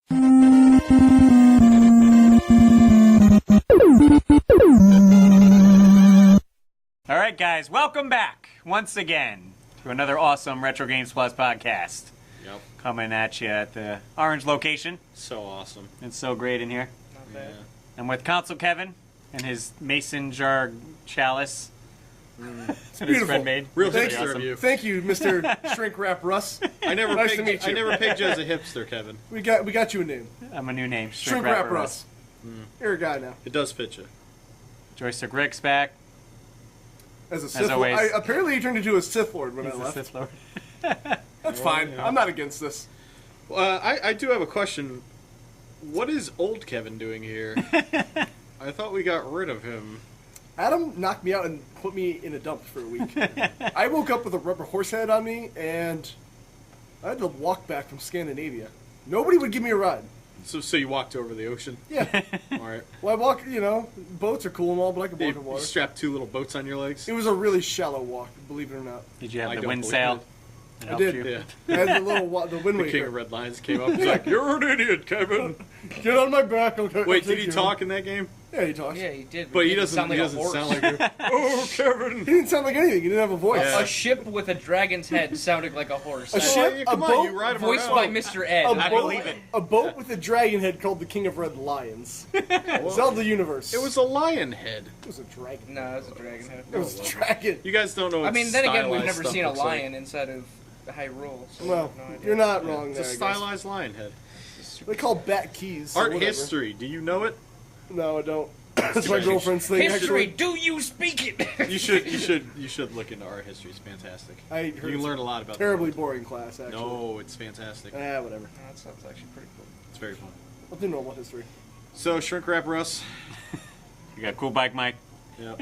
All right, guys, welcome back once again to another awesome Retro Games Plus podcast. Yep. Coming at you at the Orange location. So awesome. It's so great in here. Not bad. Yeah. I'm with Council Kevin and his mason jar chalice. It's His beautiful. friend made. Real Pretty hipster awesome. of you. Thank you, Mr. Shrink Wrap Russ. I never Nice to picked. meet you. I never picked you as a hipster, Kevin. We got you a name. I'm a new name. Shrink Wrap Russ. You're a guy now. It does fit you. Joystick Rick's back. As a Sith Lord. always. Apparently he turned into a Sith Lord when He's I the left. Sith Lord. That's fine. yeah. I'm not against this. I do have a question. What is old Kevin doing here? I thought we got rid of him. Adam knocked me out and put me in a dump for a week. I woke up with a rubber horse head on me, and I had to walk back from Scandinavia. Nobody would give me a ride. So you walked over the ocean. Yeah. All right. Well, I walk, boats are cool and all, but I can walk in You water. strapped two little boats on your legs. It was a really shallow walk, believe it or not. Did you have I the don't wind believe sail? it. That I helped did. you? Yeah. I had the wind The waker. King of Red Lions came up. He's like, "You're an idiot, Kevin." Get on my back. Okay, Wait, I'll did take he you. talk in that game? Yeah, he talks. Yeah, he did. But he didn't doesn't. He doesn't horse. sound like a. Oh, Kevin. He didn't sound like anything. He didn't have a voice. Yeah. A ship with a dragon's head sounded like a horse. A ship, yeah, a come on, boat, you ride him Voiced around. by Mr. Ed. a I boat, believe it. a boat with a dragon head called the King of Red Lions. Zelda universe. It was a lion head. It was a dragon. No, it was a dragon head. It was a dragon. You guys don't know. What I mean, then again, we've stylized never stuff seen a looks like. lion inside of Hyrule. So I Well, have no idea. you're not wrong It's there. a I guess. stylized lion head. They call bat keys. so Art whatever. history. Do you know it? No, I don't. That's my girlfriend's thing. History, Actually, do you speak it? You should look into art history. It's fantastic. I You heard can it's learn a lot about. terribly boring class. Actually, No, it's fantastic. whatever. That sounds actually pretty cool. It's very fun. I'll do normal history. So, Shrink Wrap Russ. You got a cool bike, Mike. Yeah.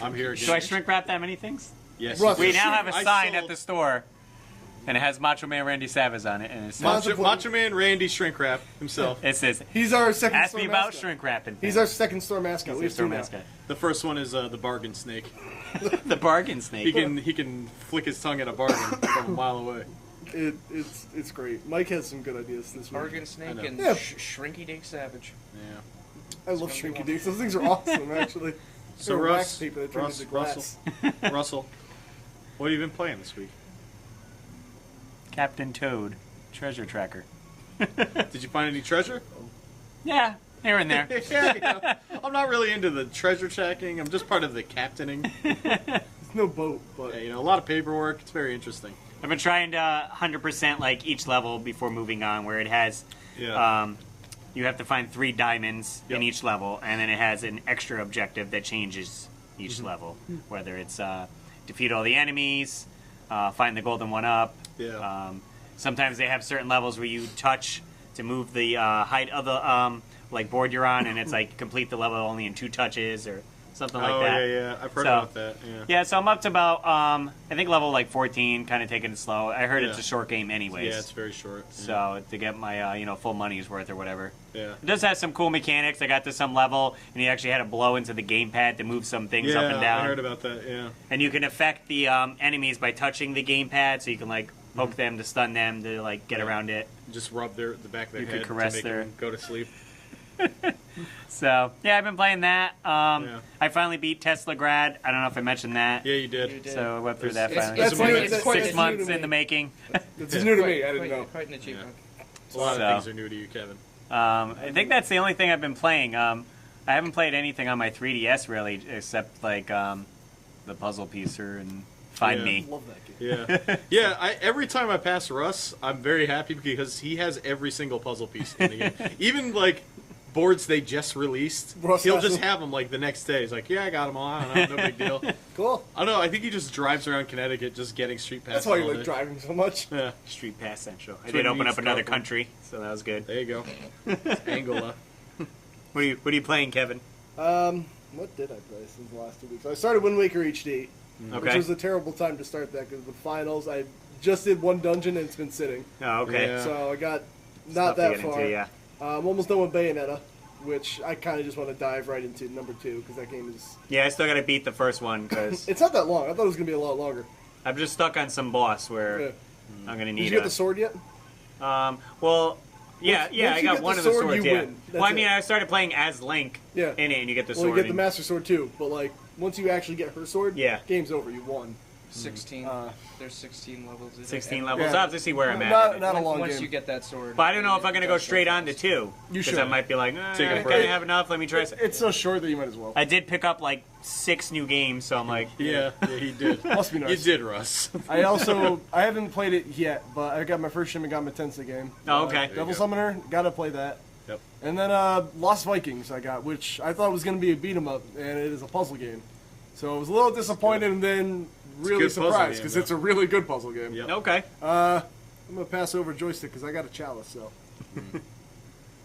I'm here again. Do I shrink wrap that many things? Yes. Russ, We now have a I sign sold- at the store, and it has Macho Man Randy Savage on it, and it says, Macho Man Randy Shrink Wrap himself. it says He's our second ask store me about mascot. shrink wrapping. He's our second store mascot. He's We the have store two now. mascot. The first one is the bargain snake. The bargain snake. He can flick his tongue at a bargain from a mile away. It's great. Mike has some good ideas this week. Bargain Snake know. and Yeah. Shrinky Dink Savage. Yeah. I love It's gonna be Shrinky Dinks. Those things are awesome, actually. So They're Russ, wax paper that turns into glass. Russell, what have you been playing this week? Captain Toad, treasure tracker. Did you find any treasure? Yeah, here and there. Yeah, I'm not really into the treasure tracking. I'm just part of the captaining. There's no boat, but Yeah, a lot of paperwork. It's very interesting. I've been trying to 100% like each level before moving on, where it has, Yeah. you have to find 3 diamonds Yep. in each level, and then it has an extra objective that changes each level, whether it's defeat all the enemies, find the golden one up. Yeah. Sometimes they have certain levels where you touch to move the height of the like board you're on, and it's like complete the level only in 2 touches or something like that. Yeah. I've heard So- about that. Yeah. Yeah, so I'm up to about I think level like 14, kind of taking it slow. I heard it's Yeah. a short game anyways. Yeah, it's very short. So to get my full money's worth or whatever. Yeah. It does have some cool mechanics. I got to some level, and you actually had to blow into the gamepad to move some things Yeah, up and down. I heard about that. Yeah. And you can affect the enemies by touching the gamepad, so you can like poke them to stun them to like get Yeah. around it. Just rub the back of their You could head caress to make their- them go to sleep. So yeah, I've been playing that. Yeah. I finally beat Tesla Grad. I don't know if I mentioned that. Yeah, you did. You did. So I went through that It's- finally. it's quite- It's it's quite- 6 it's months new to in the me. making. This is new to me. I didn't know. Quite an achievement. A lot So- of things are new to you, Kevin. I think that's the only thing I've been playing. I haven't played anything on my 3DS really, except like the puzzle piecer and Find Yeah. Me. Love that game. Yeah, yeah. Every time I pass Russ, I'm very happy because he has every single puzzle piece in the game. Even like boards they just released, Russ he'll has just them. have them like the next day. He's like, "Yeah, I got them all. I don't know, no big deal." Cool. I don't know. I think he just drives around Connecticut, just getting street passes. That's why you all like day. driving so much. Yeah, Street Pass Central. I That's did what open needs up another Capcom. country, so that was good. there you go. It's Angola. What are you playing, Kevin? What did I play since the last 2 weeks? I started Wind Waker HD, which Okay. was a terrible time to start that because the finals. I just did one dungeon and it's been sitting, Oh, okay. Yeah. so I got Stuff not to that get far. into, yeah. I'm almost done with Bayonetta, which I kind of just want to dive right into number 2 because that game is. Yeah, I still got to beat the first one because It's not that long. I thought it was gonna be a lot longer. I'm just stuck on some boss where Yeah. I'm gonna Did need you get the sword yet? well, Yeah, Once yeah, I you got get one the of the sword, swords. you Yeah. win. Well, I That's mean, it. I started playing as Link Yeah. in it, and you get the Well, sword. you get the and- Master Sword too, but like once you actually get her sword, Yeah. game's over. You won. 16. Uh, There's 16 levels. in it. 16 And levels. Yeah. I'll have to see where I'm at. Not a long once game. you get that sword. But I don't know if I'm going to go that's straight so on to fast. 2. You Because should. I might be like, Take a I break. kind of have enough. Let me try. It's so short that you might as well. I did pick up like 6 new games, so I'm like, Yeah, he did. Must be nice. You did, Russ. I haven't played it yet, but I got my first Shin Megami Tensei game. Oh, okay. you Devil go. Summoner, gotta play that. Yep. And then Lost Vikings I got, which I thought was gonna be a beat 'em up, and it is a puzzle game. So I was a little disappointed, and then really good puzzle surprised game, because though. it's a really good puzzle game. Yep. okay. I'm gonna pass over joystick because I got a chalice. So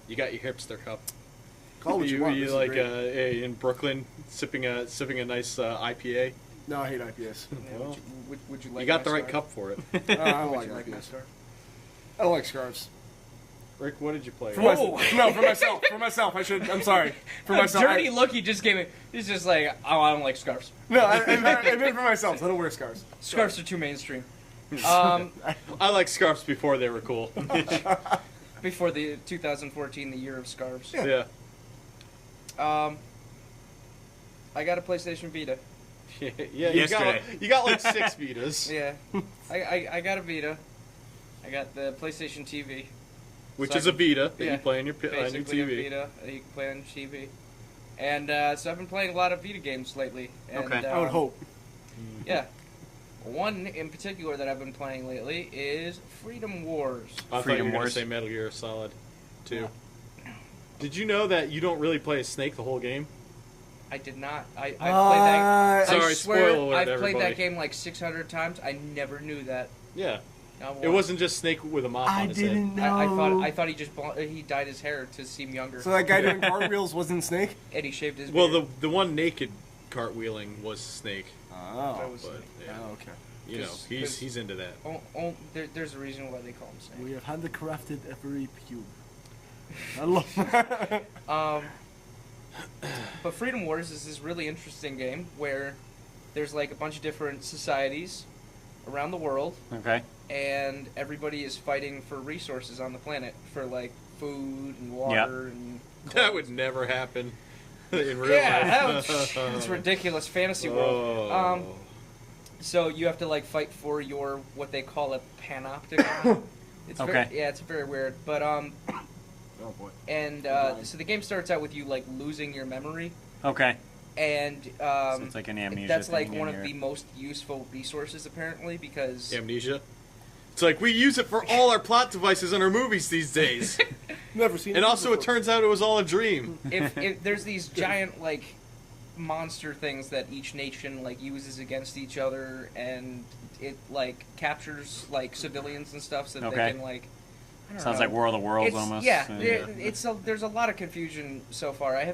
You got your hipster cup. call what you want. You This is like great. in Brooklyn sipping a nice IPA. No, I hate IPS. Yeah, Well, would you like You got my the right scarf? cup for it. I don't Would like you like my IPS. scarf? I don't like scarves. Rick, what did you play? For myself. No, for myself. For myself. I'm sorry. For A myself. dirty look he just gave me. He's just like, oh, I don't like scarves. No, I meant for myself. So I don't wear scarves. Scarves are too mainstream. I like scarves before they were cool. Before the 2014, the year of scarves. Yeah. I got a PlayStation Vita. Yeah, Yesterday. you got like 6 Vitas. Yeah, I got a Vita. I got the PlayStation TV. Which So is I a Vita that yeah, you play on your Basically TV. a Vita that you can play on TV. And so I've been playing a lot of Vita games lately. And, Okay. I would hope. Yeah. One in particular that I've been playing lately is Freedom Wars. I thought you Freedom were going to Wars. say Metal Gear Solid 2. Did you know that you don't really play as Snake the whole game? I did not. I played that. Sorry, I swear, spoiler alert, I've played everybody. that game like 600 times. I never knew that. Yeah. Not It once. wasn't just Snake with a mop on his head. I thought he dyed his hair to seem younger. So that guy doing cartwheels wasn't Snake? And he shaved his Well, beard. the one naked cartwheeling was Snake, That Oh. was but yeah, Okay. you know, 'Cause- he's into that. there's a reason why they call him Snake. We have handcrafted every cube. I love But Freedom Wars is this really interesting game where there's like a bunch of different societies around the world, Okay. and everybody is fighting for resources on the planet for like food and water and That would never happen in real yeah, life. it's ridiculous fantasy world. Oh. So you have to like fight for your what they call a panopticon. It's Okay. very, yeah, it's very weird. But Oh boy. and so the game starts out with you like losing your memory, Okay. and So it's like an amnesia that's thing like in one of your- the most useful resources apparently because Amnesia. It's like we use it for all our plot devices in our movies these days. Never seen And it also, it before. turns out it was all a dream. if there's these giant like monster things that each nation like uses against each other, and it like captures like civilians and stuff so that Okay. they can like. I don't Sounds know. like World of Worlds It's- almost. Yeah, Yeah. there's a lot of confusion so far. I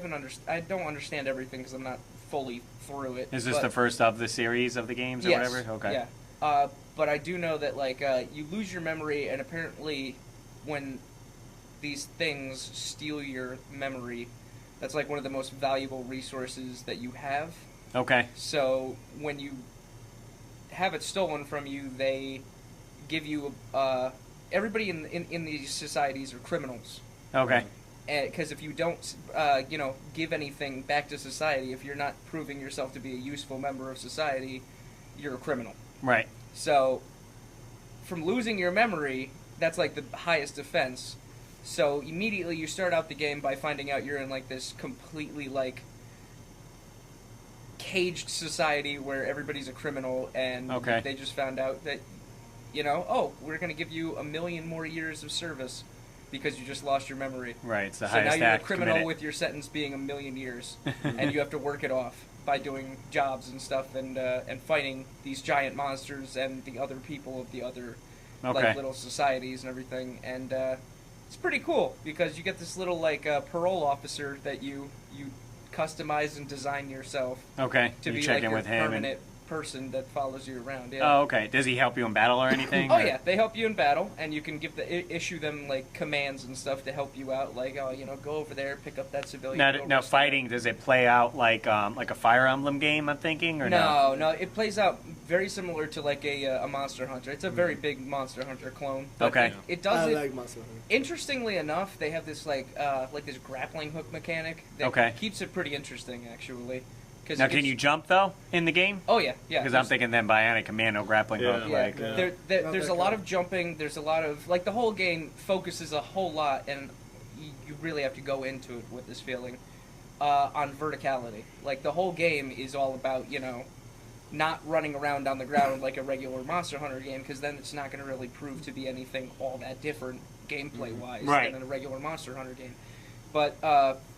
don't understand everything because I'm not fully through it. Is this but- the first of the series of the games or yes, whatever? Okay. Yeah. But I do know that like you lose your memory, and apparently when these things steal your memory, that's like one of the most valuable resources that you have. Okay. So when you have it stolen from you, they give you everybody in these societies are criminals. Okay. Because if you don't, give anything back to society, if you're not proving yourself to be a useful member of society, you're a criminal. Right. So, from losing your memory, that's like the highest offense. So immediately you start out the game by finding out you're in like this completely like caged society where everybody's a criminal, and Okay. they just found out that, we're going to give you 1,000,000 more years of service because you just lost your memory. Right. It's the So now highest you're a act criminal committed. with your sentence being 1,000,000 years, and you have to work it off by doing jobs and stuff, and fighting these giant monsters and the other people of the other Okay. like little societies and everything. And it's pretty cool because you get this little like parole officer that you customize and design yourself Okay. to You be check like in your with him permanent person that follows you around. Yeah. Oh, okay. Does he help you in battle or anything? Oh or- yeah, they help you in battle, and you can issue them like commands and stuff to help you out. Like, oh, go over there, pick up that civilian. go Now arrest fighting, does it play out like a Fire Emblem game? I'm thinking, or no? No, it plays out very similar to like a Monster Hunter. It's a very big Monster Hunter clone. But Okay. It does I it. like Monster Hunter. Interestingly enough, they have this like this grappling hook mechanic that Okay. keeps it pretty interesting, actually. Cause Now, it can gets- you jump though in the game? Oh yeah, yeah. Because I'm thinking then Bionic Commando grappling Yeah. hook. Yeah, Like, Yeah. there's a lot of jumping. There's a lot of like the whole game focuses a whole lot, and you really have to go into it with this feeling on verticality. Like the whole game is all about not running around on the ground like a regular Monster Hunter game, because then it's not going to really prove to be anything all that different gameplay wise Right. than in a regular Monster Hunter game. But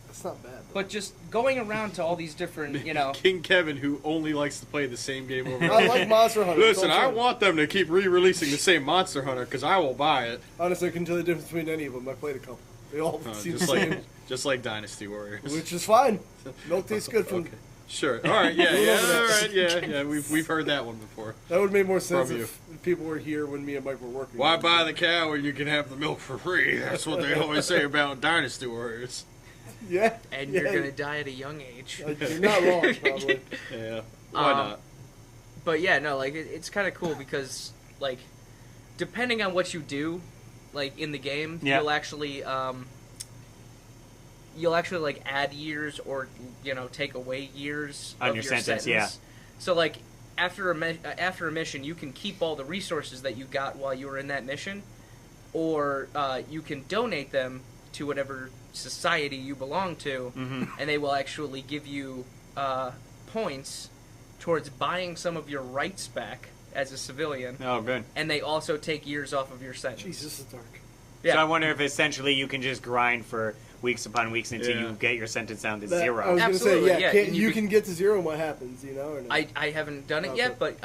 It's not bad. Though. but just going around to all these different King Kevin, who only likes to play the same game over and I over. like Monster Hunter. Listen, Don't I say- want them to keep re-releasing the same Monster Hunter because I will buy it. Honestly, I can tell the difference between any of them. I played a couple. They all seem the Just same, just like Dynasty Warriors. which is fine. Milk tastes good from. Okay. Sure. All right. Yeah. Yeah. All right. Yeah. We've heard that one before. That would make more sense From if people were here when me and Mike were working. Why buy the cow when you can have the milk for free? That's what they always say about Dynasty Warriors. Yeah. and yeah. you're gonna die at a young age. You're not wrong, probably. Yeah. Why not? But yeah, no, like it's kind of cool because like depending on what you do, like in the game, Yeah. you'll actually like add years or take away years On of your your sentence, yeah. So like after a mission, you can keep all the resources that you got while you were in that mission, or you can donate them to whatever society you belong to, and they will actually give you points towards buying some of your rights back as a civilian, oh, good. and they also take years off of your sentence. Jeez, this is dark. Yeah. So I wonder if essentially you can just grind for weeks upon weeks until Yeah. you get your sentence down to That- I zero. was gonna say, Absolutely, yeah. yeah, Can't, and you you can get to zero, and what happens? Or no? I haven't done it Okay. yet, but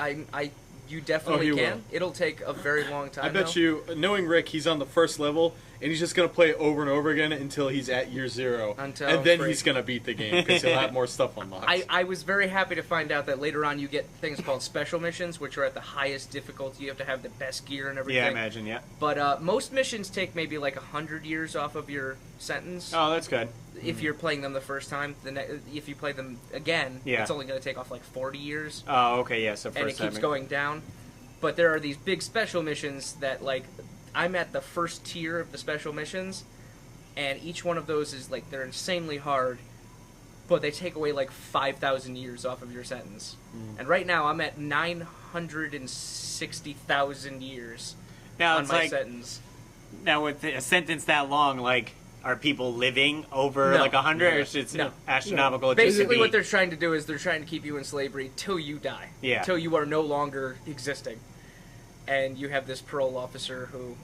you definitely you can. will. It'll take a very long time. I bet though. you, knowing Rick, he's on the first level, and he's just gonna play it over and over again until he's at year 0, Until and then free. he's gonna beat the game because he'll have more stuff unlocked. I was very happy to find out that later on you get things called special missions, which are at the highest difficulty. You have to have the best gear and everything. Yeah, I imagine, yeah. But most missions take maybe like 100 years off of your sentence. Oh, that's good. If you're playing them the first time, if you play them again, Yeah. it's only going to take off like 40 years, Oh, okay, yeah, so and it first keeps time. going down. But there are these big special missions that, like, I'm at the first tier of the special missions, and each one of those is, like, they're insanely hard, but they take away, like, 5,000 years off of your sentence. And right now, I'm at 960,000 years Now, on it's my like, sentence. now with a sentence that long, like, are people living over, No. like, 100? Or it's No. astronomical? just to Basically, be- what they're trying to do is they're trying to keep you in slavery till you die. Yeah. Till you are no longer existing. And you have this parole officer who...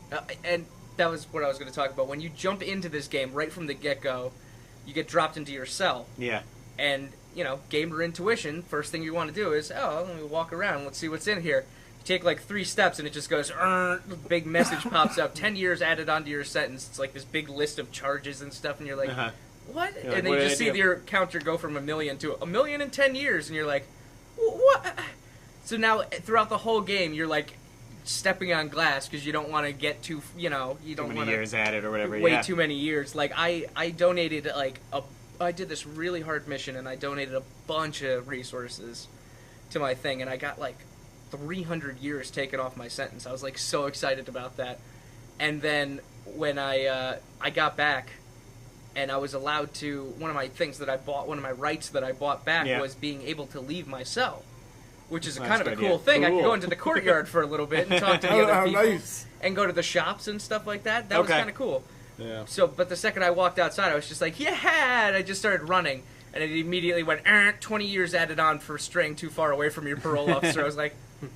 and that was what I was going to talk about. When you jump into this game, right from the get-go, you get dropped into your cell. Yeah. And, gamer intuition, first thing you want to do is, let me walk around, let's see what's in here. You take like 3 steps and it just goes, big message pops up, 10 years added onto your sentence. It's like this big list of charges and stuff, and you're like, Uh-huh. what? You're like, And then what you did just I see do? your counter go from 1 million to 1 million in 10 years, and you're like, what? So now, throughout the whole game, you're like stepping on glass because you don't want to get too, you don't Too want many to years added or whatever, way yeah. too many years. Like I donated like I did this really hard mission and I donated a bunch of resources to my thing, and I got like 300 years taken off my sentence. I was like so excited about that. And then when I got back and I was allowed to, one of my things that I bought, one of my rights that I bought back Yeah. was being able to leave my cell, which is That's kind of a good, cool yeah. thing. I could Cool. go into the courtyard for a little bit and talk to the How other people nice. and go to the shops and stuff like that. That was Okay. kind of cool. Yeah. So, but the second I walked outside, I was just like, yeah, and I just started running. And it immediately went, 20 years added on for straying too far away from your parole officer. I was like, oh,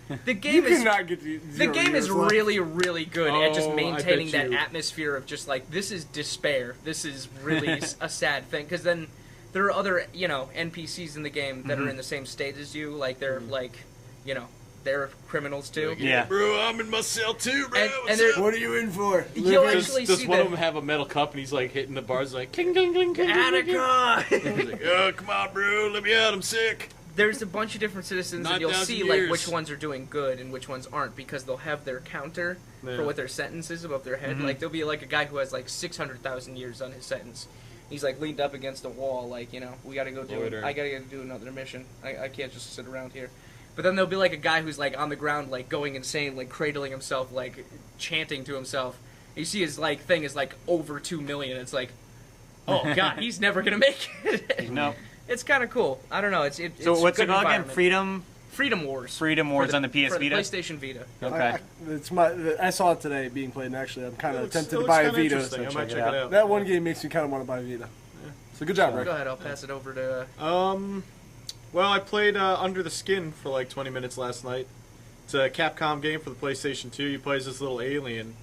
man. The You game is... cannot get to The 0 game is years left. really, really good at just Oh, I maintaining bet that you. atmosphere of just like, this is despair. This is really a sad thing. Because then there are other, NPCs in the game that are in the same state as you. Like, they're like, they're criminals too. Yeah. Bro, I'm in my cell too, bro. And What's they're- up? What are you in for? You'll Living- actually Does see one that- of them have a metal cup and he's like hitting the bars like cling, cling, cling, cling, cling, cling. Attica! He's like, oh, come on, bro, let me out, I'm sick. there's a bunch of different citizens, Not and you'll 1,000 see years. like which ones are doing good and which ones aren't, because they'll have their counter Yeah. for what their sentence is above their head. Mhm. Like there'll be like a guy who has like 600,000 years on his sentence. He's like leaned up against a wall, like, you know, we gotta go do it. Loitering. I gotta go do another mission. I can't just sit around here. But then there'll be like a guy who's like on the ground, like going insane, like cradling himself, like chanting to himself. You see his like thing is like over 2 million. It's like, oh god, he's never gonna make it. No. It's kind of cool. I don't know. It's So what's good it called again? environment. Freedom Wars. Freedom Wars on the PS for the Vita? PlayStation Vita. Okay. I saw it today being played, and actually, I'm kind It of looks- tempted it to looks buy a kinda Vita. interesting. I might check it out. That one game makes me kind of want to buy a Vita. So good job, Rick. Go ahead. I'll pass it over to. Well, I played Under the Skin for like 20 minutes last night. It's a Capcom game for the PlayStation 2. You play as this little alien,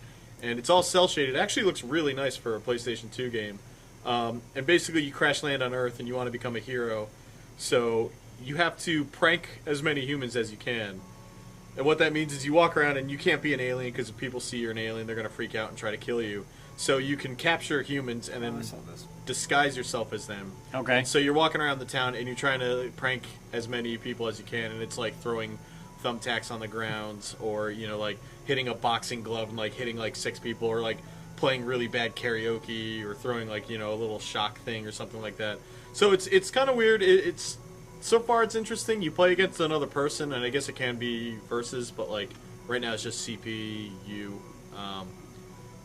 and it's all cel shaded. It actually looks really nice for a PlayStation 2 game. And basically, you crash land on Earth, and you want to become a hero. So you have to prank as many humans as you can. And what that means is you walk around and you can't be an alien, because if people see you're an alien, they're going to freak out and try to kill you. So you can capture humans and then disguise yourself as them. Okay. And so you're walking around the town and you're trying to prank as many people as you can, and it's like throwing thumbtacks on the ground, or, you know, like hitting a boxing glove and like hitting like 6 people, or like playing really bad karaoke, or throwing like, you know, a little shock thing or something like that. So it's kind of weird. It's so far it's interesting. You play against another person, and I guess it can be versus, but like right now it's just CPU.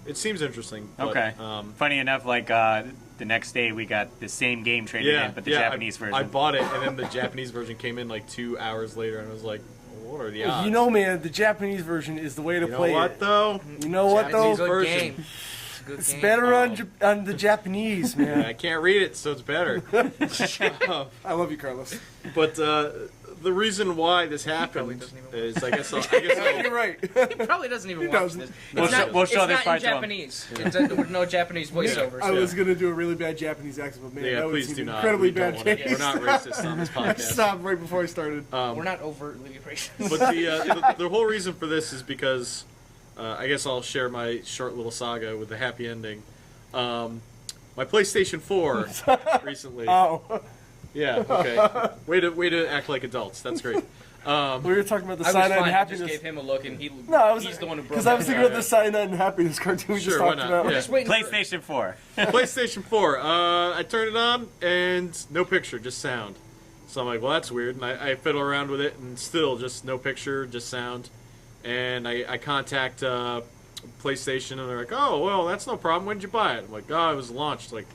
It seems interesting. But, Okay. Funny enough, like the next day we got the same game traded in, but the Japanese version. I bought it, and then the Japanese version came in like 2 hours later, and I was like, what are the odds? You know, man, the Japanese version is the way to You know play what, it. though? You know what, though? Japanese good version. game. It's a good It's game. better on the Japanese, I man. can't read it, so it's better. I love you, Carlos. But the reason why this probably happened doesn't even is, I guess You're right. He probably doesn't even He watch doesn't. this. We'll It's show- not, we'll it's show this not part in to him. Japanese. With no Japanese voiceovers. I was going to do a really bad Japanese accent, but man, Yeah, that would please seem do not. incredibly We don't bad wanna- taste. We're not racist on this I podcast. stopped right before I started. We're not overtly racist. But the whole reason for this is because I guess I'll share my short little saga with the happy ending. My PlayStation 4 recently. Oh, Yeah, okay. Way to act like adults. That's great. we were talking about the I was cyanide fine. and I happiness. just gave him a look, and he's the one who broke Because I was thinking Yeah, about the cyanide and happiness cartoon we Sure, just why talked not? about. Yeah. Just waiting. PlayStation 4. PlayStation 4. I turned it on, and no picture, just sound. So I'm like, well, that's weird. And I fiddle around with it, and still just no picture, just sound. And I contact PlayStation, and they're like, oh, well, that's no problem. When did you buy it? I'm like, oh, it was launched. Like,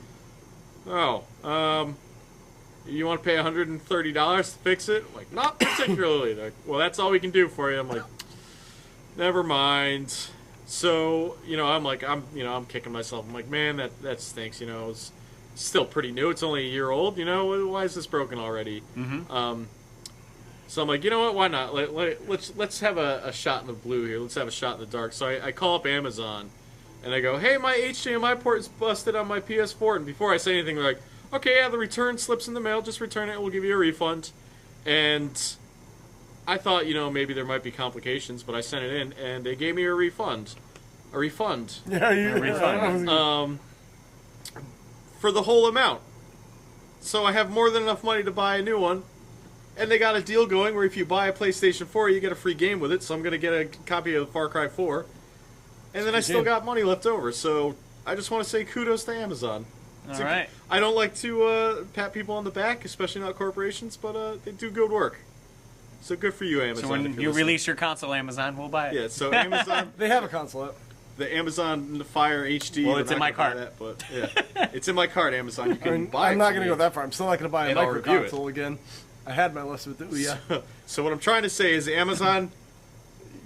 oh, you want to pay $130 to fix it? I'm like, not particularly. They're like, well, that's all we can do for you. I'm like, never mind. So, you know, I'm kicking myself. I'm like, man, that stinks. You know, it's still pretty new. It's only a year old. You know, why is this broken already? Mm-hmm. So I'm like, you know what? Why not? Let's have a shot in the blue here. Let's have a shot in the dark. So I call up Amazon, and I go, hey, my HDMI port is busted on my PS4. And before I say anything, they're like, okay, yeah, the return slips in the mail. Just return it. We'll give you a refund. And I thought, you know, maybe there might be complications, but I sent it in, and they gave me a refund. A refund. Yeah, you refund. For the whole amount. So I have more than enough money to buy a new one. And they got a deal going where if you buy a PlayStation 4, you get a free game with it. So I'm going to get a copy of Far Cry 4. And then I still got money left over. So I just want to say kudos to Amazon. All right. I don't like to pat people on the back, especially not corporations, but they do good work. So good for you, Amazon. So when if you're you listening. release your console, Amazon, we'll buy it. Yeah, so Amazon, They have a console app. the Amazon Fire HD. Well, we're it's in not my gonna buy cart. That, but yeah, it's in my cart, Amazon. You I can mean, buy it. I'm not from going me. to go that far. I'm still not going to buy a And I'll micro review it. console again. I had my list with it. Yeah. So what I'm trying to say is, Amazon,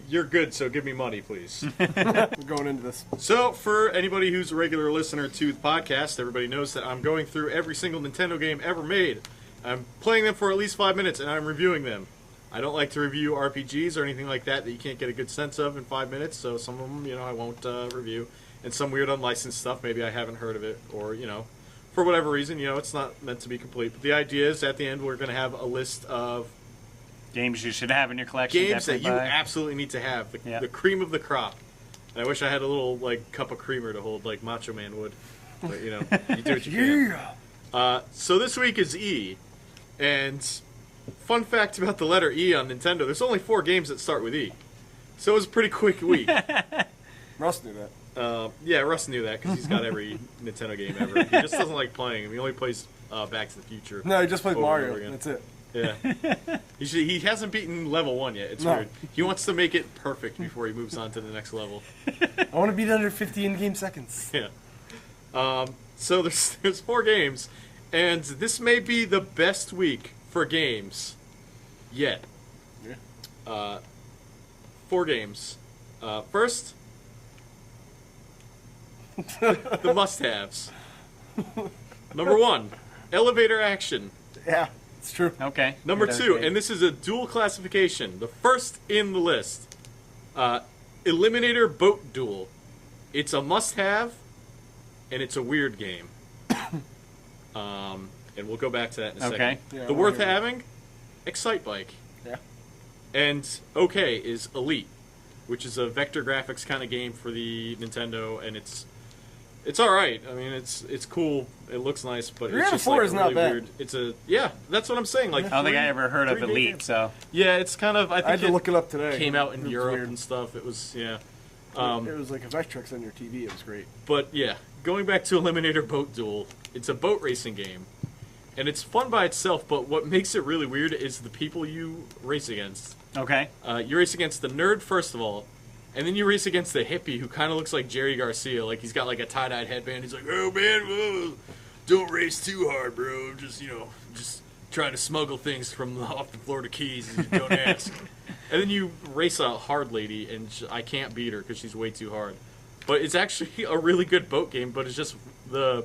you're good, so give me money, please. We're going into this. So, for anybody who's a regular listener to the podcast, everybody knows that I'm going through every single Nintendo game ever made. I'm playing them for at least 5 minutes, and I'm reviewing them. I don't like to review RPGs or anything like that you can't get a good sense of in 5 minutes, so some of them, you know, I won't review. And some weird unlicensed stuff, maybe I haven't heard of it, or, you know, for whatever reason, you know, it's not meant to be complete. But the idea is, at the end, we're going to have a list of Games you should have in your collection. games that you definitely buy. absolutely need to have. Yeah. The cream of the crop. And I wish I had a little, like, cup of creamer to hold, like Macho Man would. But, you know, you do what you can. Yeah. So this week is E. And fun fact about the letter E on Nintendo: there's only 4 games that start with E, so it was a pretty quick week. Russ knew that. Yeah, Russ knew that because he's got every Nintendo game ever. He just doesn't like playing them. He only plays Back to the Future. No, he just played over and Mario. over again. That's it. Yeah. He hasn't beaten level 1 yet. It's No. weird. He wants to make it perfect before he moves on to the next level. I want to beat under 50 in-game seconds. Yeah. So there's 4 games, and this may be the best week for games yet. Yeah. 4 games. First, the must-haves. Number 1, elevator action. Yeah, it's true. Okay. Number That's 2, great. and this is a dual classification. The first in the list, Eliminator Boat Duel. It's a must-have, and it's a weird game. And we'll go back to that in a Okay. second. Yeah, I the wanna worth hear that. having, Excite Bike. Yeah. And OK is Elite, which is a vector graphics kind of game for the Nintendo, and it's all right. I mean, it's cool. It looks nice, but Three it's out of just 4 like is a not really bad. weird. It's a that's what I'm saying. Like I don't think I ever heard of 3D Elite, games. so Yeah, it's kind of. I I think had to it look it up today. came out in It was Europe weird. and stuff. It was it was like a Vectrex on your TV. It was great. But yeah, going back to Eliminator Boat Duel, it's a boat racing game, and it's fun by itself. But what makes it really weird is the people you race against. okay. You race against the nerd first of all, and then you race against the hippie who kind of looks like Jerry Garcia. Like he's got like a tie-dyed headband. He's like, "Oh man, whoa, don't race too hard, bro. Just just trying to smuggle things from off the Florida Keys. And don't ask." And then you race a hard lady, and I can't beat her because she's way too hard. But it's actually a really good boat game. But it's just the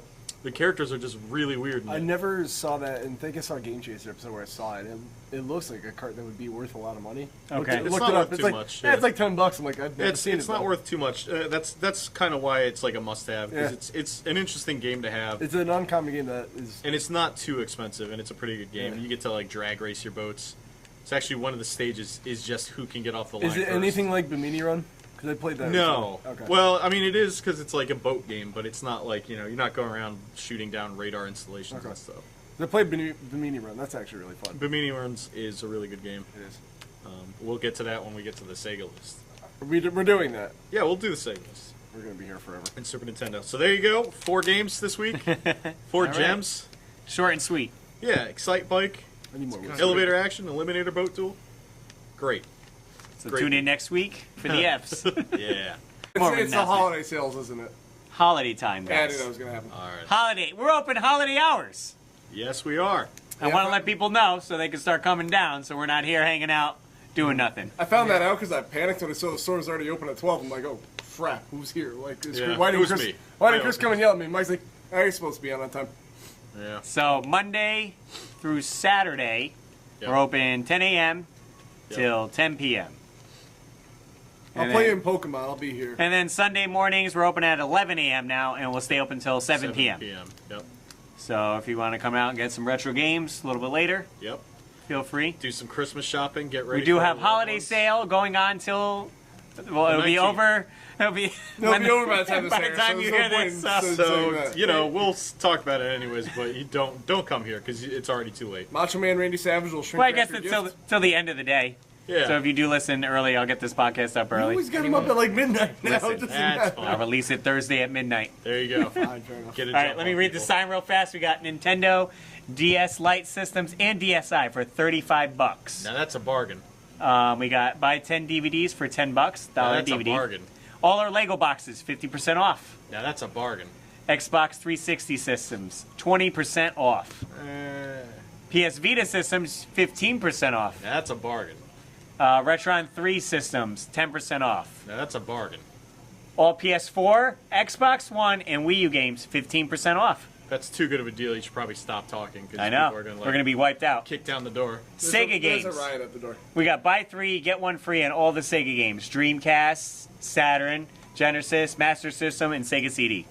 characters are just really weird. I never saw that, and I think I saw a Game Chaser episode where I saw it. And it looks like a cart that would be worth a lot of money. Okay. It's Looked not it up. worth It's too like, much, Yeah, yeah. it's like $10. I'm like, I've never It's seen it. not though. worth too much. That's kind of why it's like a must-have because Yeah. it's an interesting game to have. It's an uncommon game that is. And it's not too expensive, and it's a pretty good game. Yeah. You get to like drag race your boats. It's actually one of the stages is just who can get off the line. Is it first. anything like Bimini Run? Because I played that. No. recently. Okay. Well, I mean, it is because it's like a boat game, but it's not like you're not going around shooting down radar installations Okay. and stuff. I played Bimini Run. That's actually really fun. Bimini Runs is a really good game. It is. We'll get to that when we get to the Sega list. We're doing that. Yeah, we'll do the Sega list We're gonna be here forever. and Super Nintendo. So there you go. 4 games this week. 4 right. gems. Short and sweet. Yeah, Excite Bike, I need more. It's whiskey. Elevator Action, Eliminator Boat Duel. Great. So Great. tune in next week for the Fs. Yeah. More of an It's the announcement. holiday sales, isn't it? Holiday time, Yeah, I knew guys. that was gonna happen. All right. Holiday. We're open holiday hours. Yes, we are. I Yeah, want to but- let people know so they can start coming down so we're not here hanging out doing nothing. I found that out because I panicked when I saw the store was already open at 12. I'm like, oh crap, who's here? Like, Yeah, why it didn't was Chris? me. Why I didn't Chris opened come and yell at me? Mike's like, oh, you're supposed to be on time. Yeah. So Monday through Saturday, Yep. we're open 10 a.m. Yep. till 10 p.m. I'll And play then- in Pokemon. I'll be here. And then Sunday mornings, we're open at 11 a.m. now, and we'll stay open till 7 p.m. Yep. So if you want to come out and get some retro games a little bit later, Yep. feel free. Do some Christmas shopping. Get ready. We do for have the loved holiday ones. sale going on till, well, it'll be 19th. over. It'll be, It'll be over by the time this by the airs, time so you there's no hear point this. in saying So that. we'll talk about it anyways, but you don't come here because it's already too late. Macho Man Randy Savage will shrink. Well, I back guess your it's gift. till the end of the day. Yeah. So if you do listen early, I'll get this podcast up You early. always get him up at like midnight now. Listen, It doesn't that's matter. fine. I'll release it Thursday at midnight. There you go. Fine, fair enough. Get it. All right, let me read the sign real fast. We got Nintendo, DS Lite Systems, and DSi for $35. Now that's a bargain. We got buy 10 DVDs for $10, Now dollar that's a DVD. bargain. All our Lego boxes, 50% off. Now that's a bargain. Xbox 360 systems, 20% off. PS Vita systems, 15% off. Now that's a bargain. Retron 3 systems, 10% off. Now that's a bargain. All PS4, Xbox One, and Wii U games, 15% off. That's too good of a deal. You should probably stop talking because I know. people are gonna, We're going to be wiped out. kick down the door. Sega games. There's a riot at the door. We got buy 3, get 1 free on all the Sega games. Dreamcast, Saturn, Genesis, Master System, and Sega CD.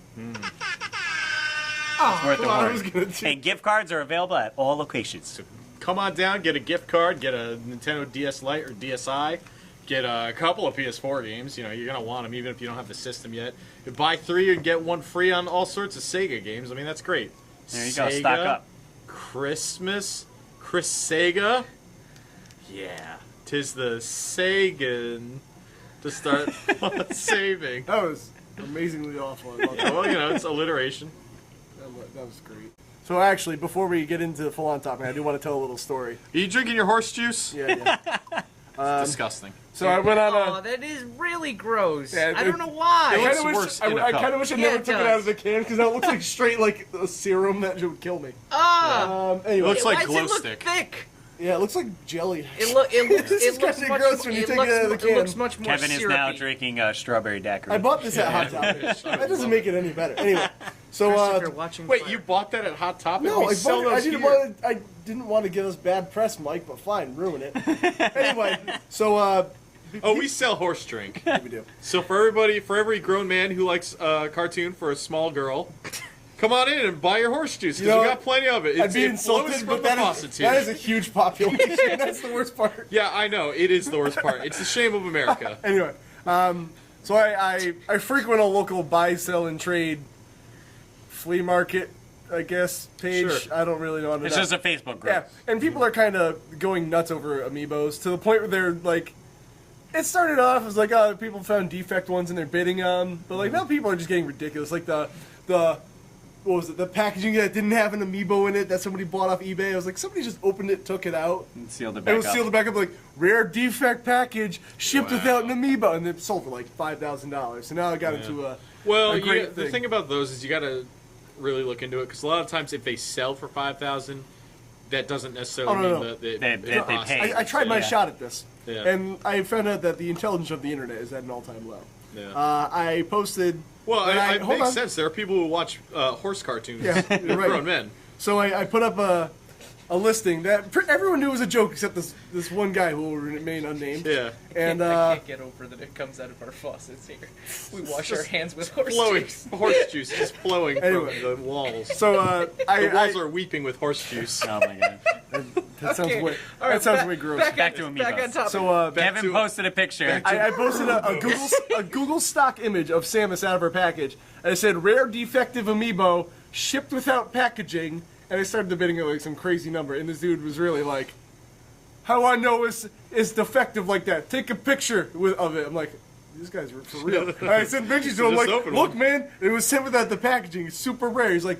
Oh, worth the I word. was gonna do. And gift cards are available at all locations. Come on down, get a gift card, get a Nintendo DS Lite or DSi, get a couple of PS4 games. You know, you're gonna want them even if you don't have the system yet. You buy 3 and get 1 free on all sorts of Sega games. I mean, that's great. There you go, Sega, stock up. Christmas, Chris Sega. Yeah. 'Tis the Sagan to start saving. That was amazingly awful. I love that. Well, you know, it's alliteration. That was great. So actually, before we get into the full-on topic, I do want to tell a little story. Are you drinking your horse juice? Yeah. Disgusting. So I went on Oh, a... that is really gross. Yeah, I don't know It why. looks I worse in a I cup. kind of wish I Yeah, never it took it does. out of the can because that looks like straight like a serum that would kill me. Ah, Anyway, It looks like why does glow it look stick. thick? yeah, it looks like jelly. It looks. This is It looks kinda much. gross when you take it out of the It can. looks much more Kevin is syrupy. now drinking strawberry daiquiri. I bought this at Hot Topic. That doesn't make it any better. Anyway, so Chris, if you're watching Wait, Fire. you bought that at Hot Topic? no, We sell those here. I didn't want to give us bad press, Mike, but fine, ruin it. Anyway, so Oh, we sell horse drink. we do. So for every grown man who likes a cartoon for a small girl, come on in and buy your horse juice because You know we what? got plenty of it. I'd be It flows insulted, from but the that faucets is here. a huge population. That's the worst part. Yeah, I know. It is the worst part. It's the shame of America. Anyway, so I frequent a local buy, sell, and trade flea market, I guess, page. Sure. I don't really know. It's just a Facebook group. Yeah, and people are kind of going nuts over amiibos to the point where they're like, it started off as like, oh, people found defect ones and they're bidding on, but like now people are just getting ridiculous. Like the what was it? The packaging that didn't have an amiibo in it that somebody bought off eBay. I was like, somebody just opened it, took it out. And sealed it It back was up. sealed back up like rare defect package shipped Wow. without an amiibo, and it sold for like $5,000. So now I got into a Well, great the thing about those is you got to really look into it because a lot of times if they sell for $5,000, that doesn't necessarily Oh, no, mean no. that They costs pay. it. I tried my Yeah. shot at this, Yeah. and I found out that the intelligence of the internet is at an all-time low. Yeah. I posted. Well, and it hold makes on. sense. There are people who watch horse cartoons. Yeah, They're you're right. grown men. So I put up a listing that everyone knew was a joke except this one guy who will remain unnamed. Yeah. And I can't get over that it comes out of our faucets here. We wash our hands with horse Flowing juice. horse juice just flowing Anyway. from the walls. so The walls are weeping with horse juice. Oh my god. that sounds Okay. way All right, that sounds back- way gross. Back to Back Amiibos. on topic. So Kevin to- posted a picture. I posted a Google stock image of Samus out of her package, and it said rare defective amiibo shipped without packaging, and I started debating at like some crazy number, and this dude was really like, "How I know it's defective like that? Take a picture of it." I'm like, "These guys are for real." And I sent pictures to him Just like, open "Look, one. man, it was sent without the packaging. It's super rare." He's like,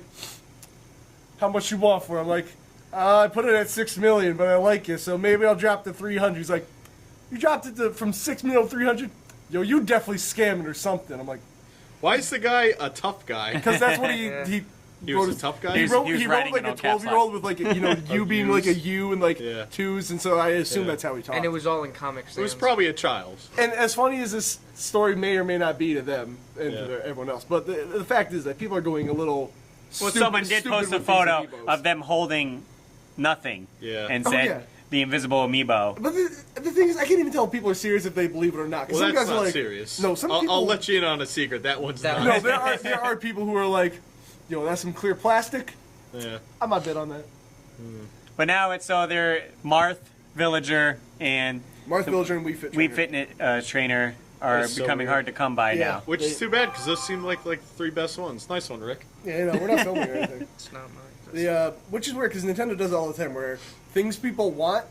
"How much you want for it?" I'm like, "I put it at $6 million, but I like it, so maybe I'll drop to 300." He's like, "You dropped it from 6 million to 300? Yo, you definitely scamming or something." I'm like, Why is the guy a tough guy? because that's what he He wrote was a tough guy? He He was wrote writing like in a all caps 12-year-old with like a, you being like a U's. U and like Yeah. twos, and so I assume Yeah. that's how he talked. And it was all in Comic Sans. It was probably a child. And as funny as this story may or may not be to them and Yeah. to everyone else, but the fact is that people are going a little. Well, stupid, someone did stupid post a with these photo amiibos. of them holding nothing Yeah. and Oh, said yeah. the invisible amiibo. But the thing is, I can't even tell if people are serious if they believe it or not. 'Cause Well, some that's guys not are like, serious. No, some I'll, people. I'll let you in on a secret. That one's That not. No, there are people who are like, yo, that's some clear plastic. Yeah. I'm not bet on that. But now it's so they're Marth, Villager, and Marth Villager and Wii Fit. Wii Trainer. Fitness Trainer are That's so becoming weird. hard to come by Yeah. now. Which is too bad because those seem like the three best ones. Nice one, Rick. Yeah, you know, we're not filming or anything. It's not mine. Which is weird because Nintendo does it all the time, where things people want,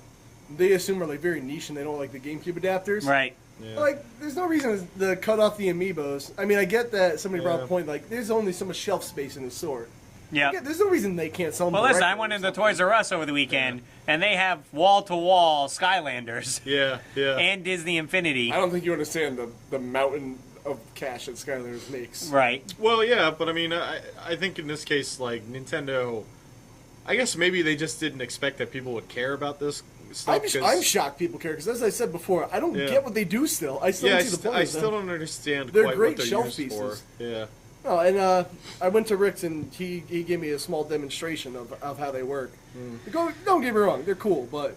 they assume are like very niche and they don't like the GameCube adapters. Right. Yeah. Like, there's no reason to cut off the amiibos. I mean, I get that somebody brought up a Yeah. point like there's only so much shelf space in the store. Yeah. Yeah, there's no reason they can't sell them. Well, listen, I directly went or into something. Toys R Us over the weekend, and they have wall-to-wall Skylanders Yeah. Yeah. and Disney Infinity. I don't think you understand the mountain of cash that Skylanders makes. Right. Well, yeah, but I mean, I think in this case, like Nintendo, I guess maybe they just didn't expect that people would care about this stuff. I'm shocked people care because, as I said before, I don't Yeah. get what they do. Still, I still Yeah, don't see the point. I of them. still don't understand They're quite great what they're shelf used pieces. for. Yeah. Oh, and I went to Rick's and he gave me a small demonstration of how they work. Don't get me wrong, they're cool, but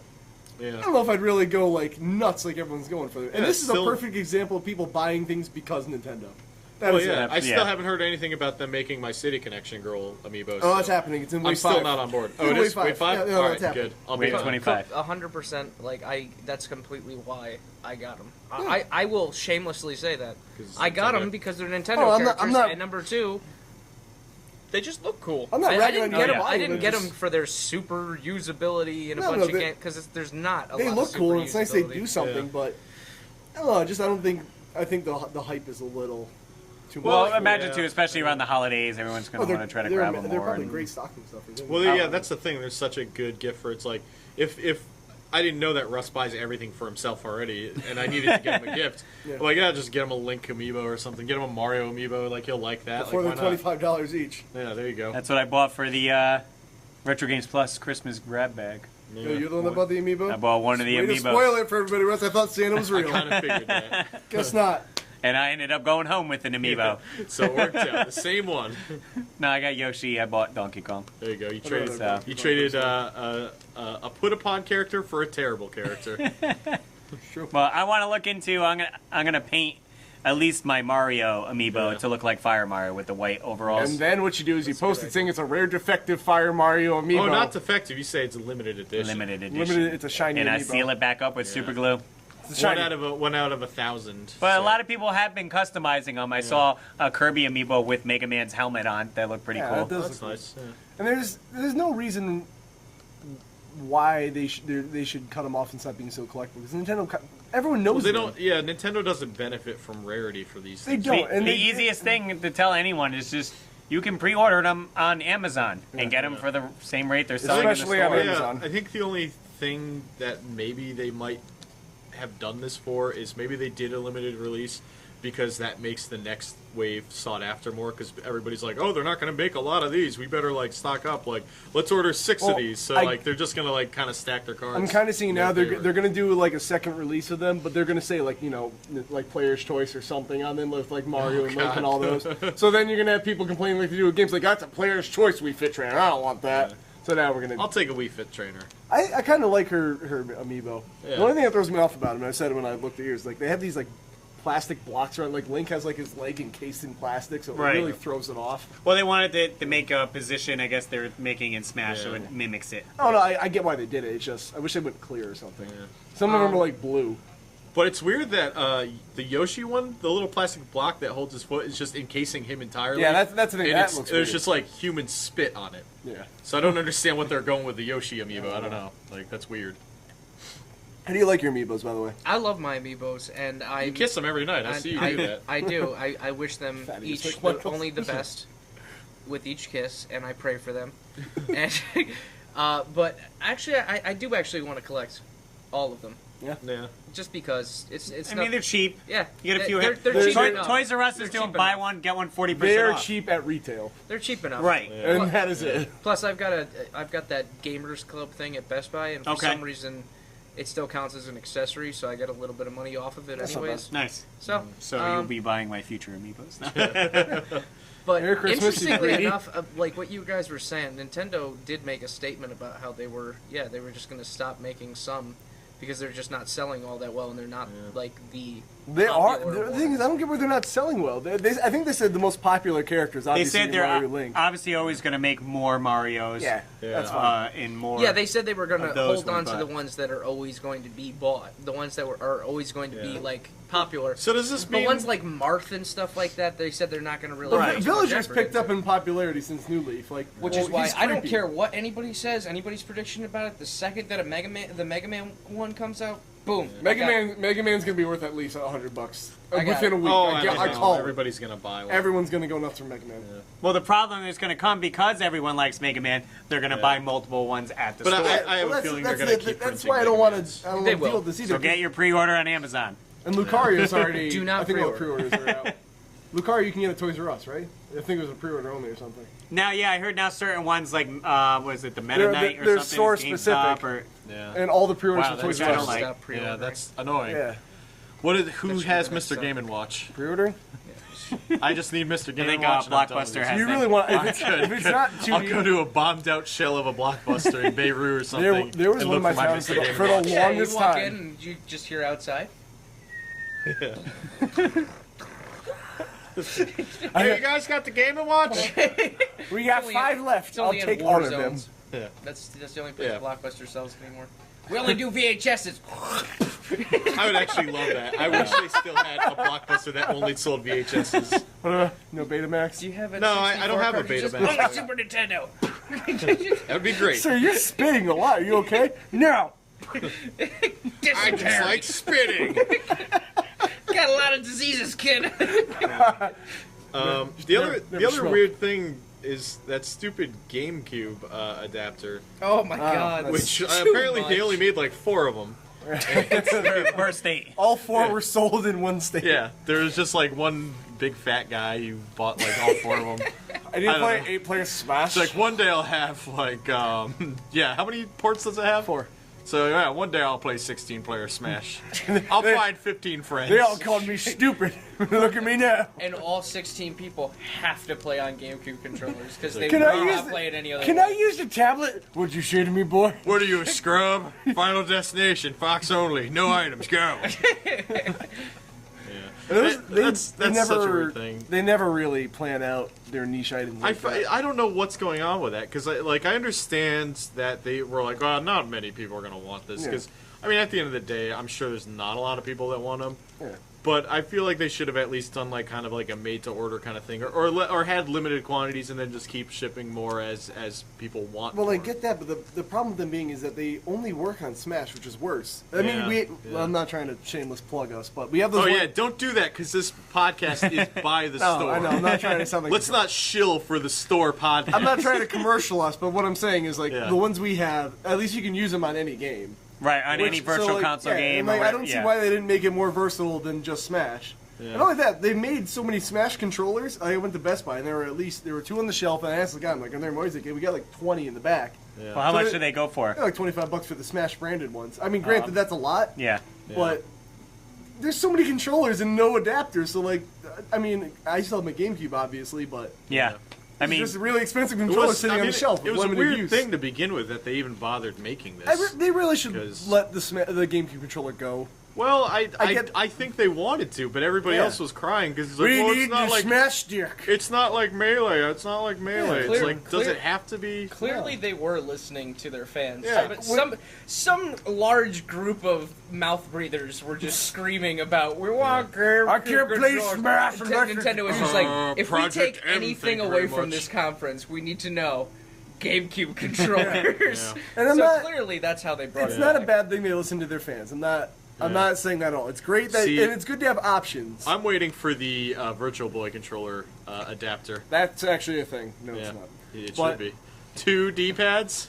I Yeah. don't know if I'd really go like nuts like everyone's going for them. And Yeah, this is still- a perfect example of people buying things because Nintendo. That Well, is yeah. it. I still Yeah. haven't heard anything about them making my City Connection Girl amiibo. Oh, that's happening. It's in Wave I'm 5. still not on board. Oh, In it Wave is 5. Wave 5? Yeah, no, All that's right, happening. good. I'll Wave be on. 25. 100%. Like that's completely why I got them. Yeah. I will shamelessly say that 'Cause I got Nintendo. them because they're Nintendo Oh, I'm characters. not- And number two, they just look cool. I'm not I ragging didn't on get you. them. I Yeah. didn't get Just- them for their super usability and a No, bunch no, of they- games because there's not a They lot look of cool, super and it's nice they usability. do something, Yeah. but I don't know. I don't think. I think the hype is a little too much. Well, for- imagine yeah. too, especially around the holidays, everyone's going to want to try to grab them they're more. probably and- great stocking stuffers. Well, yeah, that's the thing. There's such a good gift for it's like if I didn't know that Russ buys everything for himself already, and I needed to get him a gift. Yeah. I'm like, yeah, just get him a Link amiibo or something. Get him a Mario amiibo. Like he'll like that. for like, the why not? $25 each. Yeah, there you go. That's what I bought for the Retro Games Plus Christmas grab bag. Yeah. You're the one that bought the amiibo. I bought one of the Way to amiibos. spoil it for everybody else. I thought Santa was I real. kind of figured that. Guess not. And I ended up going home with an amiibo. So it worked out. The same one. No, I got Yoshi. I bought Donkey Kong. There you go. You I traded. know You traded a put upon character for a terrible character. Well, I want to look into. I'm gonna paint at least my Mario amiibo Yeah. to look like Fire Mario with the white overalls. And then what you do is you That's a post good it saying it's a rare defective Fire Mario amiibo. Oh, not defective. You say it's a limited edition. Limited edition. Limited. It's a shiny and I amiibo. seal it back up with Yeah. super glue. It's a One shiny. out of 1,000. But so. a lot of people have been customizing them. I saw a Kirby amiibo with Mega Man's helmet on. That looked pretty Yeah, cool. that does That's look nice. Yeah. And there's no reason why they should cut them off and stop being so collectible. Because Nintendo, everyone knows Well, they them. don't. Yeah, Nintendo doesn't benefit from rarity for these They things. don't. The, and the they- easiest thing to tell anyone is just you can pre-order them on Amazon and get them for the same rate they're selling Especially in on the store. Amazon. Yeah, I think the only thing that maybe they might have done this for is maybe they did a limited release because that makes the next wave sought after more because everybody's like, oh, they're not going to make a lot of these. We better like stock up. Like, let's order 6 Well, of these. So I- like they're just going to like kind of stack their cards. I'm kind of seeing in now their they're favor. going to do like a second release of them, but they're going to say like like Player's Choice or something on them with like Mario and Link God. and all those. So then you're going to have people complaining like they do with games like that's a Player's Choice Wii Fit trainer. I don't want that. Yeah. So now we're going I'll to. take a Wii Fit trainer. I kind of like her amiibo. Yeah. The only thing that throws me off about them, and I said it when I looked at yours, like they have these like plastic blocks around. Like Link has like his leg encased in plastic, so it Right. really throws it off. Well, they wanted to make a position, I guess they're making in Smash, so Yeah. it mimics it. Oh no, I get why they did it. It's just I wish they went clear or something. Yeah. Some of them are like blue. But it's weird that the Yoshi one, the little plastic block that holds his foot, is just encasing him entirely. Yeah, that's the thing. And That it's, looks there's weird. just like human spit on it. Yeah. So I don't understand what they're going with the Yoshi amiibo. I don't know. Like that's weird. How do you like your amiibos, by the way? I love my amiibos, and I You kiss them every night. I see you do that. I do. I wish them Fatty, each just like Michael. only the best with each kiss, and I pray for them. And, but actually, I do actually want to collect all of them, Yeah. just because it's. I mean, they're cheap. yeah, You get a few. They're They're cheap cheap enough. Toys R Us They're is doing cheap buy enough. one get one 40% They're off. cheap at retail, They're cheap enough. Right. Yeah. and that is it. Plus, I've got that Gamers Club thing at Best Buy, and for Okay. some reason, it still counts as an accessory, so I get a little bit of money off of it, That's not anyways. Nice. So, So you'll be buying my future amiibos. But Merry Christmas, you interestingly greedy. enough, like what you guys were saying, Nintendo did make a statement about how they were just going to stop making some because they're just not selling all that well, and they're not like the. They are. popular The thing is, I don't get where they're not selling well. I think they said the most popular characters. They Obviously, said they're Mario, Link. obviously always going to make more Marios. Yeah, Yeah. that's fine. And more. Yeah, they said they were going to of those hold on ones, to the but- ones that are always going to be bought, the ones that are always going to be like popular. So does this The mean ones like Marth and stuff like that, they said they're not going to really. The put too much Villagers effort picked into. up in popularity since New Leaf, Which well, is why he's I don't creepy. care what anybody says, anybody's prediction about it. The second that the Mega Man one comes out, boom. Mega I got- Man's gonna be worth at least $100 I got within a it. week. Oh, I know. call it. Everybody's gonna buy one. Everyone's gonna go nuts for Mega Man. Well, the problem is going to come because everyone likes Mega Man. They're going to buy multiple ones at the But store. I have Well, a feeling they're gonna keep That's printing why I don't Mega want Mans. to. I don't They want to deal will. with this either. So get your pre-order on Amazon. And Lucario's already. Do not I think all the pre-order. pre-orders are out. Lucario, you can get at Toys R Us, right? I think it was a pre-order only or something. Now, yeah, I heard now certain ones like, was it the Meta They're- Knight or they're something? store GameStop specific. Or, Yeah. And all the pre-orders Wow, for Toys that's R kinda Us. like- Stop pre-ordering. Yeah, that's annoying. Yeah. Who That should has be the next Mr. Game topic. and Watch? Pre-ordering? I just need Mr. Game think, and Watch. and I'm done with Blockbuster it. has Do you them. really want? If it's not too. I'll go to a bombed out shell of a Blockbuster in Beirut or something. There was and one in look my for town Mr. Game for and the Watch. Yeah, you longest walk time. in and you just hear outside. Hey, you guys got the Game and Watch? We got only- 5 left. It's I'll only in take war all of them. zones. Yeah. That's the only place Yeah. Blockbuster sells anymore. We only do VHSs. I would actually love that. I wish they still had a Blockbuster that only sold VHSs. No Betamax? Do you have a No, I don't have a cartridges? Betamax. Oh, my Super Nintendo. That would be great. Sir, you're spitting a lot. Are you okay? No. I just like spitting. Got a lot of diseases, kid. The other smoked. weird thing is that stupid GameCube adapter, Oh my god. which Too apparently much. they only made like 4 of them. Per state. All 4 were sold in one state. Yeah, there was just like one big fat guy who bought like all 4 of them. I need to I play don't know. 8-player Smash. It's like one day I'll have like yeah, how many ports does it have? 4. So yeah, one day I'll play 16-player Smash. I'll find 15 friends. They all called me stupid. Look at me now. And all 16 people have to play on GameCube controllers because they Can will I use not the- play it any other Can way. I use the tablet? What'd you say to me, boy? What are you, a scrub? Final destination, Fox only, no items, go. That's they such a weird thing. They never really plan out their niche items. Like that. I don't know what's going on with that because I understand that they were like, well, not many people are going to want this Yeah. because I mean at the end of the day I'm sure there's not a lot of people that want them. Yeah. But I feel like they should have at least done like kind of like a made to order kind of thing, or had limited quantities and then just keep shipping more as people want. Well, more. I get that, but the problem with them being is that they only work on Smash, which is worse. I Yeah, mean, yeah. I'm not trying to shameless plug us, but we have those. Oh yeah, don't do that because this podcast is by the No, store. I know. I'm not trying to sound like. Let's not shill for the store podcast. I'm not trying to commercial us, but what I'm saying is like Yeah. the ones we have. At least you can use them on any game. Right, on any Which- virtual so, like, console yeah, game. and, like, or I don't see why they didn't make it more versatile than just Smash. Yeah. And not only that, they made so many Smash controllers. I went to Best Buy and there were 2 on the shelf, and I asked the guy, I'm like, are there more? He's like, yeah, we got like 20 in the back. Yeah. Well, how So much they- do they go for? They're like $25 for the Smash branded ones. I mean, granted, that's a lot, Yeah. Yeah. but there's so many controllers and no adapters. So like, I mean, I still have my GameCube, obviously, but Yeah. I it's mean, just a really expensive It controller was, sitting I on mean, the shelf. it with was a limited weird use. thing to begin with that they even bothered making this. They really should 'Cause- let the GameCube controller go. Well, I get- I think they wanted to, but everybody Yeah. else was crying because it's like, We well, it's need not the like Smash stick. it's not like Melee. It's not like Melee. It's clear- like, does clear- it have to be? Clearly, they were listening to their fans. Yeah. But some large group of mouth breathers were just screaming about we want GameCube I can't play controllers." Smash And unless Nintendo was just like, if we Project take M, anything thank you away very from much. this conference, we need to know GameCube controllers. Yeah. And I'm so not- clearly, that's how they brought It's it. not a back. bad thing they listen to their fans. I'm not saying that at all. It's great that, See, and it's good to have options. I'm waiting for the Virtual Boy controller adapter. That's actually a thing. No, Yeah, it's not. it But- should be 2 D-pads.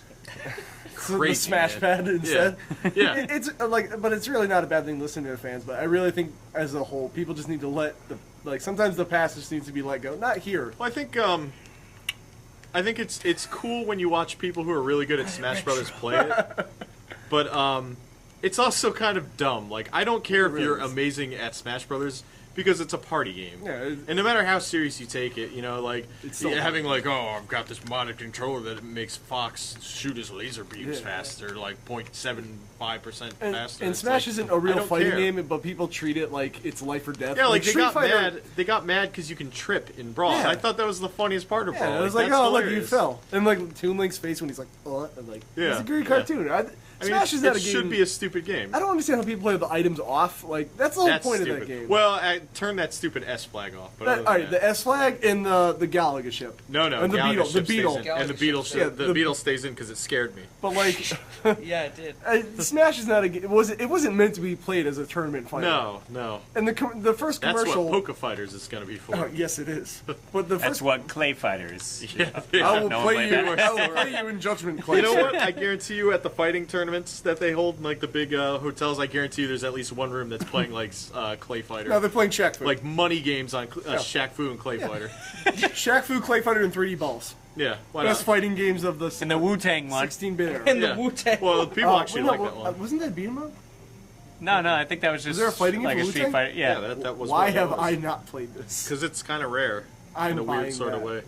So the Crazy, Smash man. Pad instead. Yeah. It's like, but it's really not a bad thing to listen to their fans. But I really think, as a whole, people just need to let sometimes the past just needs to be let go. Not here. Well, I think it's cool when you watch people who are really good at Smash Brothers play it, but it's also kind of dumb. Like, I don't care if really you're is. amazing at Smash Brothers because it's a party game. Yeah, And no matter how serious you take it, you know, like It's still having like, oh, I've got this modded controller that makes Fox shoot his laser beams Yeah. faster, like 0.75% and, faster. and It's Smash like, isn't a I real don't fighting care. game, but people treat it like it's life or death. Yeah, like they Street got Fighter, mad. They got mad because you can trip in Brawl. Yeah. I thought that was the funniest part of Brawl. Yeah, it was like, that's oh look, you hilarious. fell, and like Toon Link's face when he's like, oh, and like, Yeah, it's a great yeah. cartoon. I mean, Smash is not it a game. should be a stupid game. I don't understand how people play with the items off. Like that's the whole That's point stupid. of that game. Well, I turn that stupid S flag off. But other than All right, that- the S flag and the Galaga ship. no, and the Galaga beetle, the ship stays beetle. in, and the Galaga beetle, ship stays- the Yeah, beetle stays in because it scared me. But like, Yeah, it did. Smash is not a game. It wasn't meant to be played as a tournament fighter. No, And the first that's commercial. what Poké Fighters is going to be for. Oh, yes, it is. But the that's first. what Clay Fighters. Yeah, I will No one play played you. that. I will play you in Judgment Clay. You know what? I guarantee you, at the fighting tournaments that they hold in like the big hotels, I guarantee you, there's at least one room that's playing like Clay Fighter, No, they're playing Shaq Fu. like money games on Shaq Fu and Clay Fighter. Shaq Fu, Clay Fighter, and 3D balls. Yeah, why Best not? fighting games of the And the Wu-Tang one. 16-bit era. And Yeah. the Wu-Tang. Well, people actually like that one. Wasn't that beat 'em up? No, I think that was just there a fighting game like for a Street Wu-Tang? Fighter. Yeah. that was. Why have I not played this? Because it's kind of rare I'm in a buying weird sort of that. way.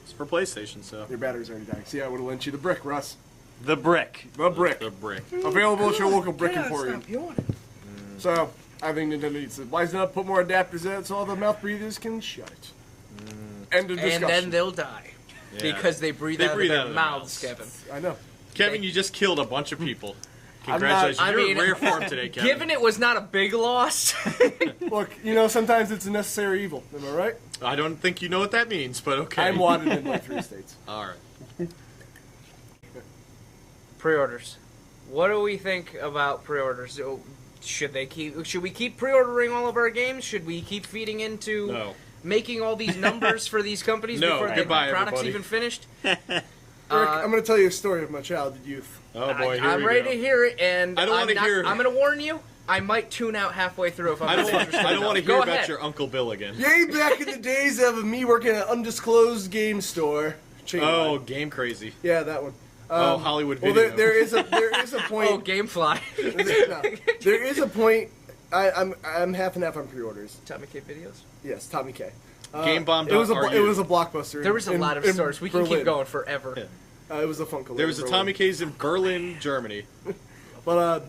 It's for PlayStation, so Your battery's already dying. See, I would have lent you the brick, Russ. The brick. The brick. the brick. Available at your local brick Yeah, emporium. stop yawning. So, I think Nintendo needs to wise up, put more adapters in it so all the mouth breathers can shut it. End of discussion. And then they'll die. Yeah. Because they breathe They out breathe of out their of their mouths, mouths. Kevin. I know. Kevin, you just killed a bunch of people. Congratulations, I you're mean, in rare form today, Kevin. Given it was not a big loss. Look, sometimes it's a necessary evil. Am I right? I don't think you know what that means, but okay. I'm wanted in like 3 states. All right. Pre-orders. What do we think about pre-orders? Should we keep pre-ordering all of our games? Should we keep feeding into No. making all these numbers for these companies No, before the goodbye, product's everybody. even finished? Rick, I'm going to tell you a story of my childhood youth. Oh boy, here I'm we ready go. to hear it, and I don't I'm wanna hear- I'm going to warn you. I might tune out halfway through if I'm I not don't interested. want to Go hear ahead. about your Uncle Bill again. Yay, back in the days of me working at an undisclosed game store. Chain Oh, line. Game Crazy. Yeah, that one. Hollywood Well, Video. there is a point. Oh, GameFly. No, there is a point. I'm half and half on pre-orders. Tommy K videos. Yes, Tommy K. Game Bomb. It was a blockbuster. There was a lot of in stores. We can Berlin. keep going forever. Yeah. It was a Funko. There was a Berlin. Tommy K's in Berlin, Germany. But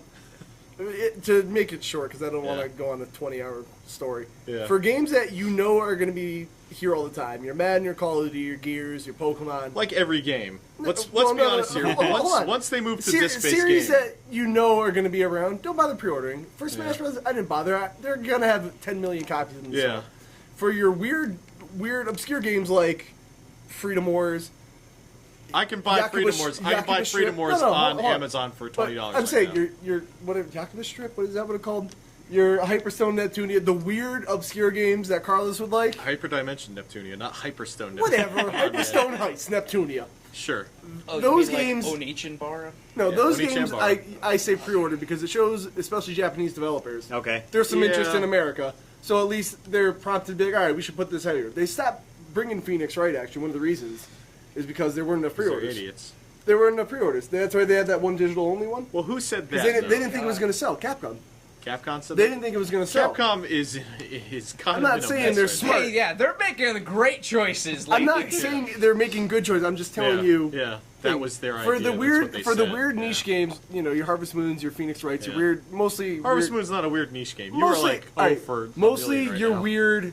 to make it short, because I don't want Yeah. to go on a 20-hour story. Yeah. For games that are going to be here all the time, your Madden, your Call of Duty, your Gears, your Pokemon. Like every game. Let's Well, be no, honest here. hold on. Once they move to disc-based series game, that are going to be around, don't bother pre-ordering. For Smash Bros, I didn't bother. They're going to have 10 million copies of them. Yeah. For your weird, obscure games like Freedom Wars, I can buy Freedom Wars. I can buy Yakuza Freedom Strip. Wars No, on hold on. Amazon for but $20. I'm saying now. your whatever Yakuza Strip. What is that? What it's called? Your Hyperstone Neptunia, the weird, obscure games that Carlos would like. Hyperdimension Neptunia, not Hyperstone Neptunia. Whatever. Come on, man. Hyperstone Heights Neptunia. Sure. Oh, Those you mean games- like Onichinbara? No, Yeah, those Onichan games Bar. I say pre-order because it shows, especially Japanese developers. Okay. There's some interest Yeah. in America, so at least they're prompted to be like, all right, we should put this out here. They stopped bringing Phoenix Wright, actually. One of the reasons is because there weren't enough They're pre-orders. idiots. There weren't enough pre-orders. That's why they had that one digital-only one. Well, who said that? Because they though? didn't think it was going to sell. Capcom. Capcom said They that? didn't think it was going to sell. Capcom is kind I'm of not in a saying mess they're right smart. Hey, yeah, they're making great choices. I'm lately. not saying they're making good choices. I'm just now. telling you. Yeah, that was their for idea. the That's weird what they for the said. weird Yeah. niche games, your Harvest Moons, your Phoenix Wrights, your Yeah. weird, mostly Harvest weird, Moon's not a weird niche game. You mostly, were like, oh, alright, for a mostly million right your now. weird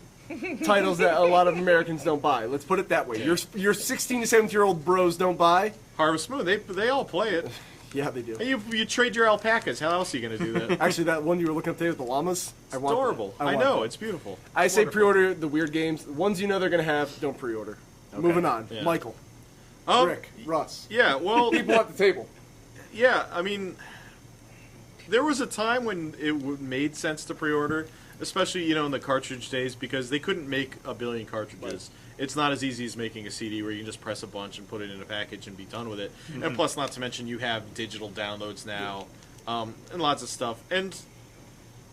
titles that a lot of Americans don't buy. Let's put it that way. Yeah. Your 16 to 17-year-old bros don't buy. Harvest Moon. They all play it. Yeah, they do. And you trade your alpacas. How else are you going to do that? Actually, that one you were looking up today with the llamas, I want that. Adorable. I want know. that. It's beautiful. I It's say wonderful. pre-order the weird games. The ones they're going to have, don't pre-order. Okay. Moving on. Yeah. Michael, Um, Rick, Russ. Yeah, well, People at the table. yeah, I mean, there was a time when it made sense to pre-order, especially, in the cartridge days, because they couldn't make a billion cartridges. It's not as easy as making a CD where you can just press a bunch and put it in a package and be done with it. And plus, not to mention, you have digital downloads now, and lots of stuff. And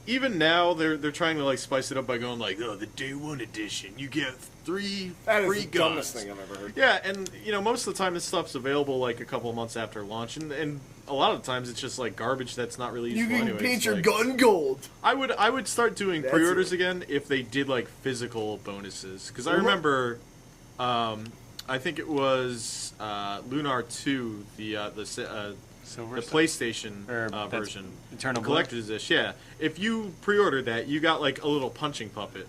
even now, they're trying to, like, spice it up by going, like, oh, the Day 1 edition, you get 3 That is free the guns. dumbest thing I've ever heard. Yeah, and most of the time this stuff's available like a couple of months after launch, and a lot of the times it's just like garbage that's not really You useful can anyways. paint your Like, gun gold. I would start doing That's pre-orders it. again if they did like physical bonuses, because I Well, remember, I think it was Lunar 2, the Silver PlayStation Or that's version, Eternal the Blue? collector's edition. Yeah, if you pre-ordered that, you got like a little punching puppet.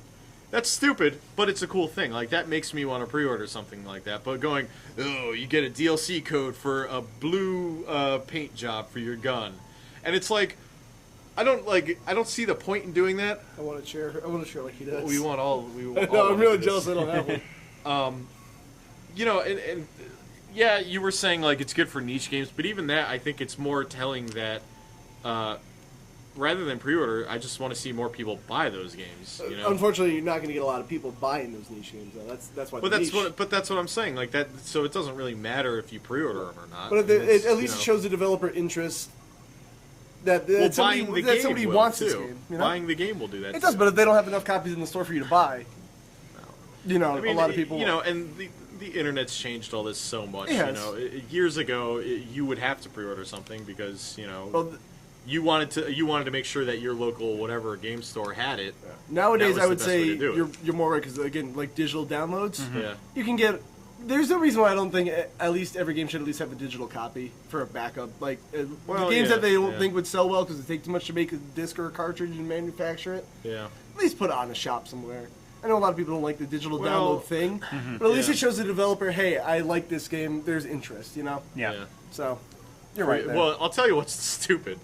That's stupid, but it's a cool thing. Like, that makes me want to pre-order something like that. But going, oh, you get a DLC code for a blue paint job for your gun, and it's like, I don't see the point in doing that. I want to share like he does. We want all. We want all No, I'm of really this. jealous I don't have one. And yeah, you were saying like it's good for niche games, but even that, I think it's more telling that rather than pre-order, I just want to see more people buy those games. Unfortunately, you're not going to get a lot of people buying those niche games. Though. That's why. But they're that's niche. what I'm saying. Like that, so it doesn't really matter if you pre-order them or not. But It's, at least it shows the developer interest that, well, that somebody, buying the that game somebody will, wants too. this game. Buying the game will do that. It does, too. but if they don't have enough copies in the store for you to buy, I mean, a lot of people. and the internet's changed all this so much. It has. Years ago, you would have to pre-order something because Well, you wanted to make sure that your local whatever game store had it. nowadays, That was I the would best way say to do it. you're more right because again, like digital downloads, Yeah. you can get. There's no reason why I don't think at least every game should at least have a digital copy for a backup. Like Well, the games yeah, that they don't yeah. think would sell well because it takes too much to make a disc or a cartridge and manufacture it. Yeah. At least put it on a shop somewhere. I know a lot of people don't like the digital Well, download thing, but at least yeah. it shows the developer, hey, I like this game. There's interest, Yeah. So you're right. There. Well, I'll tell you what's stupid.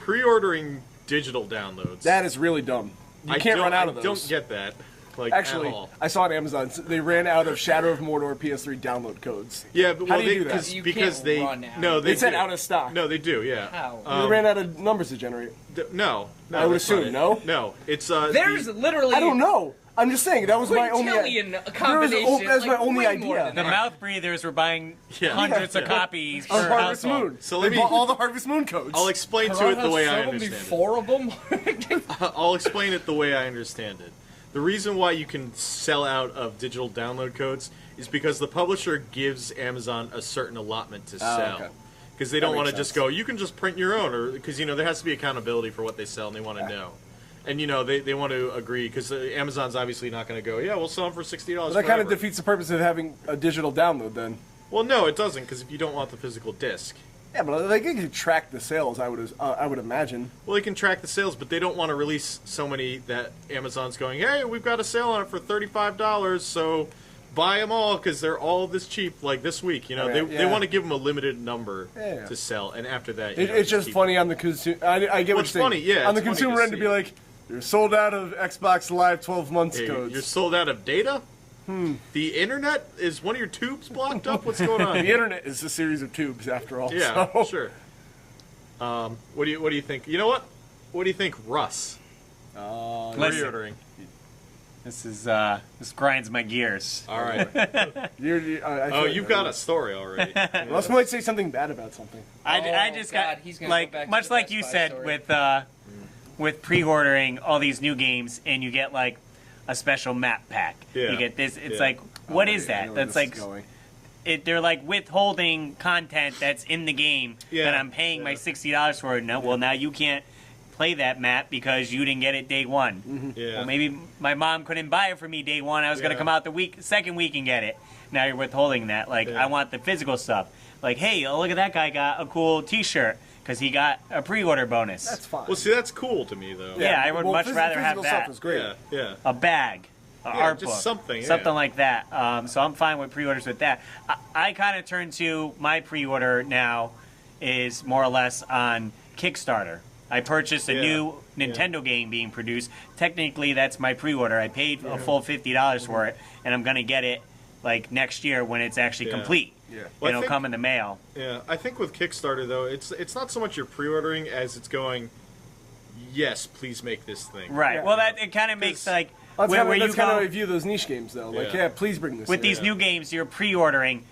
pre-ordering digital downloads. That is really dumb. You can't run out of those. I don't get that. Like, Actually, at all. I saw on Amazon they ran out of Shadow of Mordor PS3 download codes. Yeah, but How do you do that? You because can't they run out. no, They said do. out of stock. No, they do. Yeah. How? They ran out of numbers to generate. No, I would that's assume, not no? it. No, it's There's literally. I don't know. I'm just saying that was my only. quintillion combination. That's my like, only way more idea. than The that. mouth breathers were buying Yeah. hundreds of Yeah. copies Of per Harvest household. Moon. So they let me- bought all the Harvest Moon codes. I'll explain to it the way I understand it. 4 of them. I'll explain it the way I understand it. The reason why you can sell out of digital download codes is because the publisher gives Amazon a certain allotment to sell. okay. Because they That don't want to makes just sense. go, you can just print your own, or because there has to be accountability for what they sell, and they want to know. And they want to agree because Amazon's obviously not going to go, yeah, we'll sell them for $60. That kind of forever." defeats the purpose of having a digital download then. Well, no, it doesn't, because if you don't want the physical disc. Yeah, but they can track the sales. I would imagine. Well, they can track the sales, but they don't want to release so many that Amazon's going, hey, we've got a sale on it for $35, so buy them all because they're all this cheap, like this week. They want to give them a limited number Yeah. to sell, and after that, It's just keep- funny on the consumer. I get Well, what you're it's saying. funny, yeah, On the it's funny consumer to end, to see. be like, you're sold out of Xbox Live 12 months Hey, codes. you're sold out of data? The internet? Is one of your tubes blocked up? What's going on? The internet is a series of tubes, after all. Yeah, so. sure. What do you think? You know what? What do you think, Russ? Listen, Pre-ordering. this grinds my gears. All right. I You've got a story already. Russ might say something bad about something. I just God, got he's gonna go back like to much the like Best you Buy said story. with pre-ordering all these new games and you get like a special map pack. Yeah. You get this. It's Yeah. like what I is know that? where That's this like is going. they're like withholding content that's in the game Yeah. that I'm paying my $60 for. No, well now you can't play that map because you didn't get it day one. Yeah. Well, maybe my mom couldn't buy it for me day one. I was going to Yeah. come out second week and get it. Now you're withholding that. Like, Yeah. I want the physical stuff. Like, hey, oh, look at that guy got a cool T-shirt because he got a pre-order bonus. That's fine. Well, see, that's cool to me, though. Yeah, I would much rather have physical that. stuff is great. Yeah, yeah. A bag, an art just book, something, something yeah. like that. So I'm fine with pre-orders with that. I kind of turn to my pre-order now is more or less on Kickstarter. I purchased a Yeah. new Nintendo game being produced. Technically, that's my pre-order. I paid a full $50 for it, and I'm gonna get it like next year when it's actually Yeah. complete. Yeah. Well, I It'll think- come in the mail. Yeah, I think with Kickstarter though, it's not so much you're pre-ordering as it's going, yes, please make this thing. Right. Yeah. Well, that it kind of makes like That's where kind you of how I go view those niche games, though. Like, Yeah. yeah, please bring this with in. these new games. You're pre-ordering.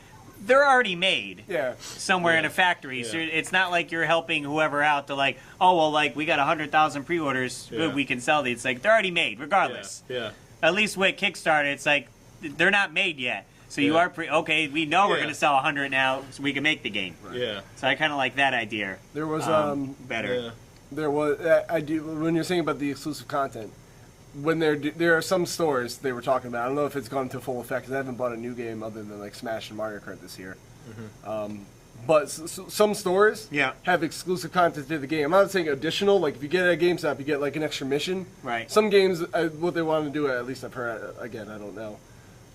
They're already made. Yeah. Somewhere in a factory. So Yeah. it's not like you're helping whoever out to like, oh well, like we got 100,000 pre-orders, Yeah. good, we can sell these. It's like they're already made, regardless. Yeah. At least with Kickstarter, it's like they're not made yet. So you Yeah. are okay. We know we're Yeah. going to sell 100 now, so we can make the game. Yeah. So I kind of like that idea. There was Better. Yeah. there was I do when you're saying about the exclusive content. When there are some stores they were talking about. I don't know if it's gone into full effect because I haven't bought a new game other than like Smash and Mario Kart this year. But some stores Yeah. have exclusive content to the game. I'm not saying additional. Like if you get it at GameStop, you get like an extra mission. Right. Some games, what they want to do, at least I've heard. Again, I don't know.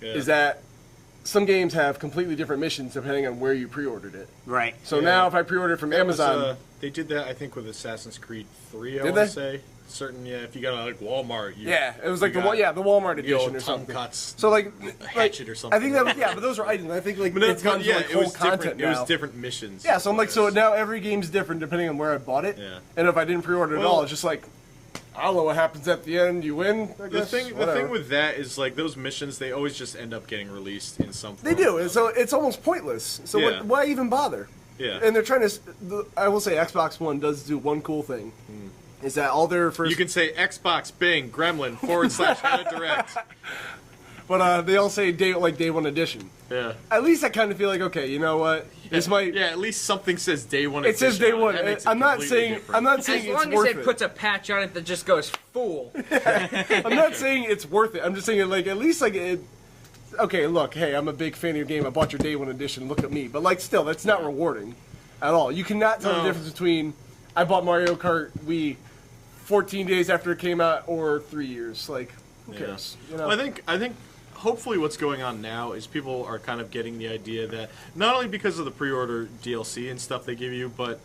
Yeah. Is that some games have completely different missions depending on where you pre-ordered it. Right. So Yeah. now if I pre-order from That was, Amazon, they did that, I think, with Assassin's Creed 3, I Did want to they? say. Certain, yeah, if you got like Walmart, you, yeah, it was like you the got the Walmart the edition old or Tom something. Cuts. So like hatchet or something. I think that was, but those are items. I think like But it's gone to like it whole was content different. now. It was different missions. Yeah, so I'm like, so now every game's different depending on where I bought it. Yeah. And if I didn't pre-order at Well- all, it's just like, I don't know what happens at the end. You win. I The guess. thing Whatever. with that is like those missions, they always just end up getting released in some They form. do, and so it's almost pointless. So Yeah. why even bother? Yeah. And they're trying to. I will say, Xbox One does do one cool thing. Is that all their first? You can say Xbox Bing Gremlin / how to direct. But they all say day one edition. Yeah. At least I kind of feel like, okay, you know what? This might. Yeah, at least something says day one. It says edition day on it. one. That makes it I'm not completely saying. different. I'm not As saying it's long as worth it puts a patch on it that just goes fool. I'm not saying it's worth it. I'm just saying like at least like it. Okay, look, hey, I'm a big fan of your game. I bought your day one edition. Look at me. But like, still, that's not rewarding at all. You cannot tell the No. difference between I bought Mario Kart Wii 14 days after it came out or 3 years. Like, who cares? You know? Well, I think hopefully what's going on now is people are kind of getting the idea that not only because of the pre-order DLC and stuff they give you, but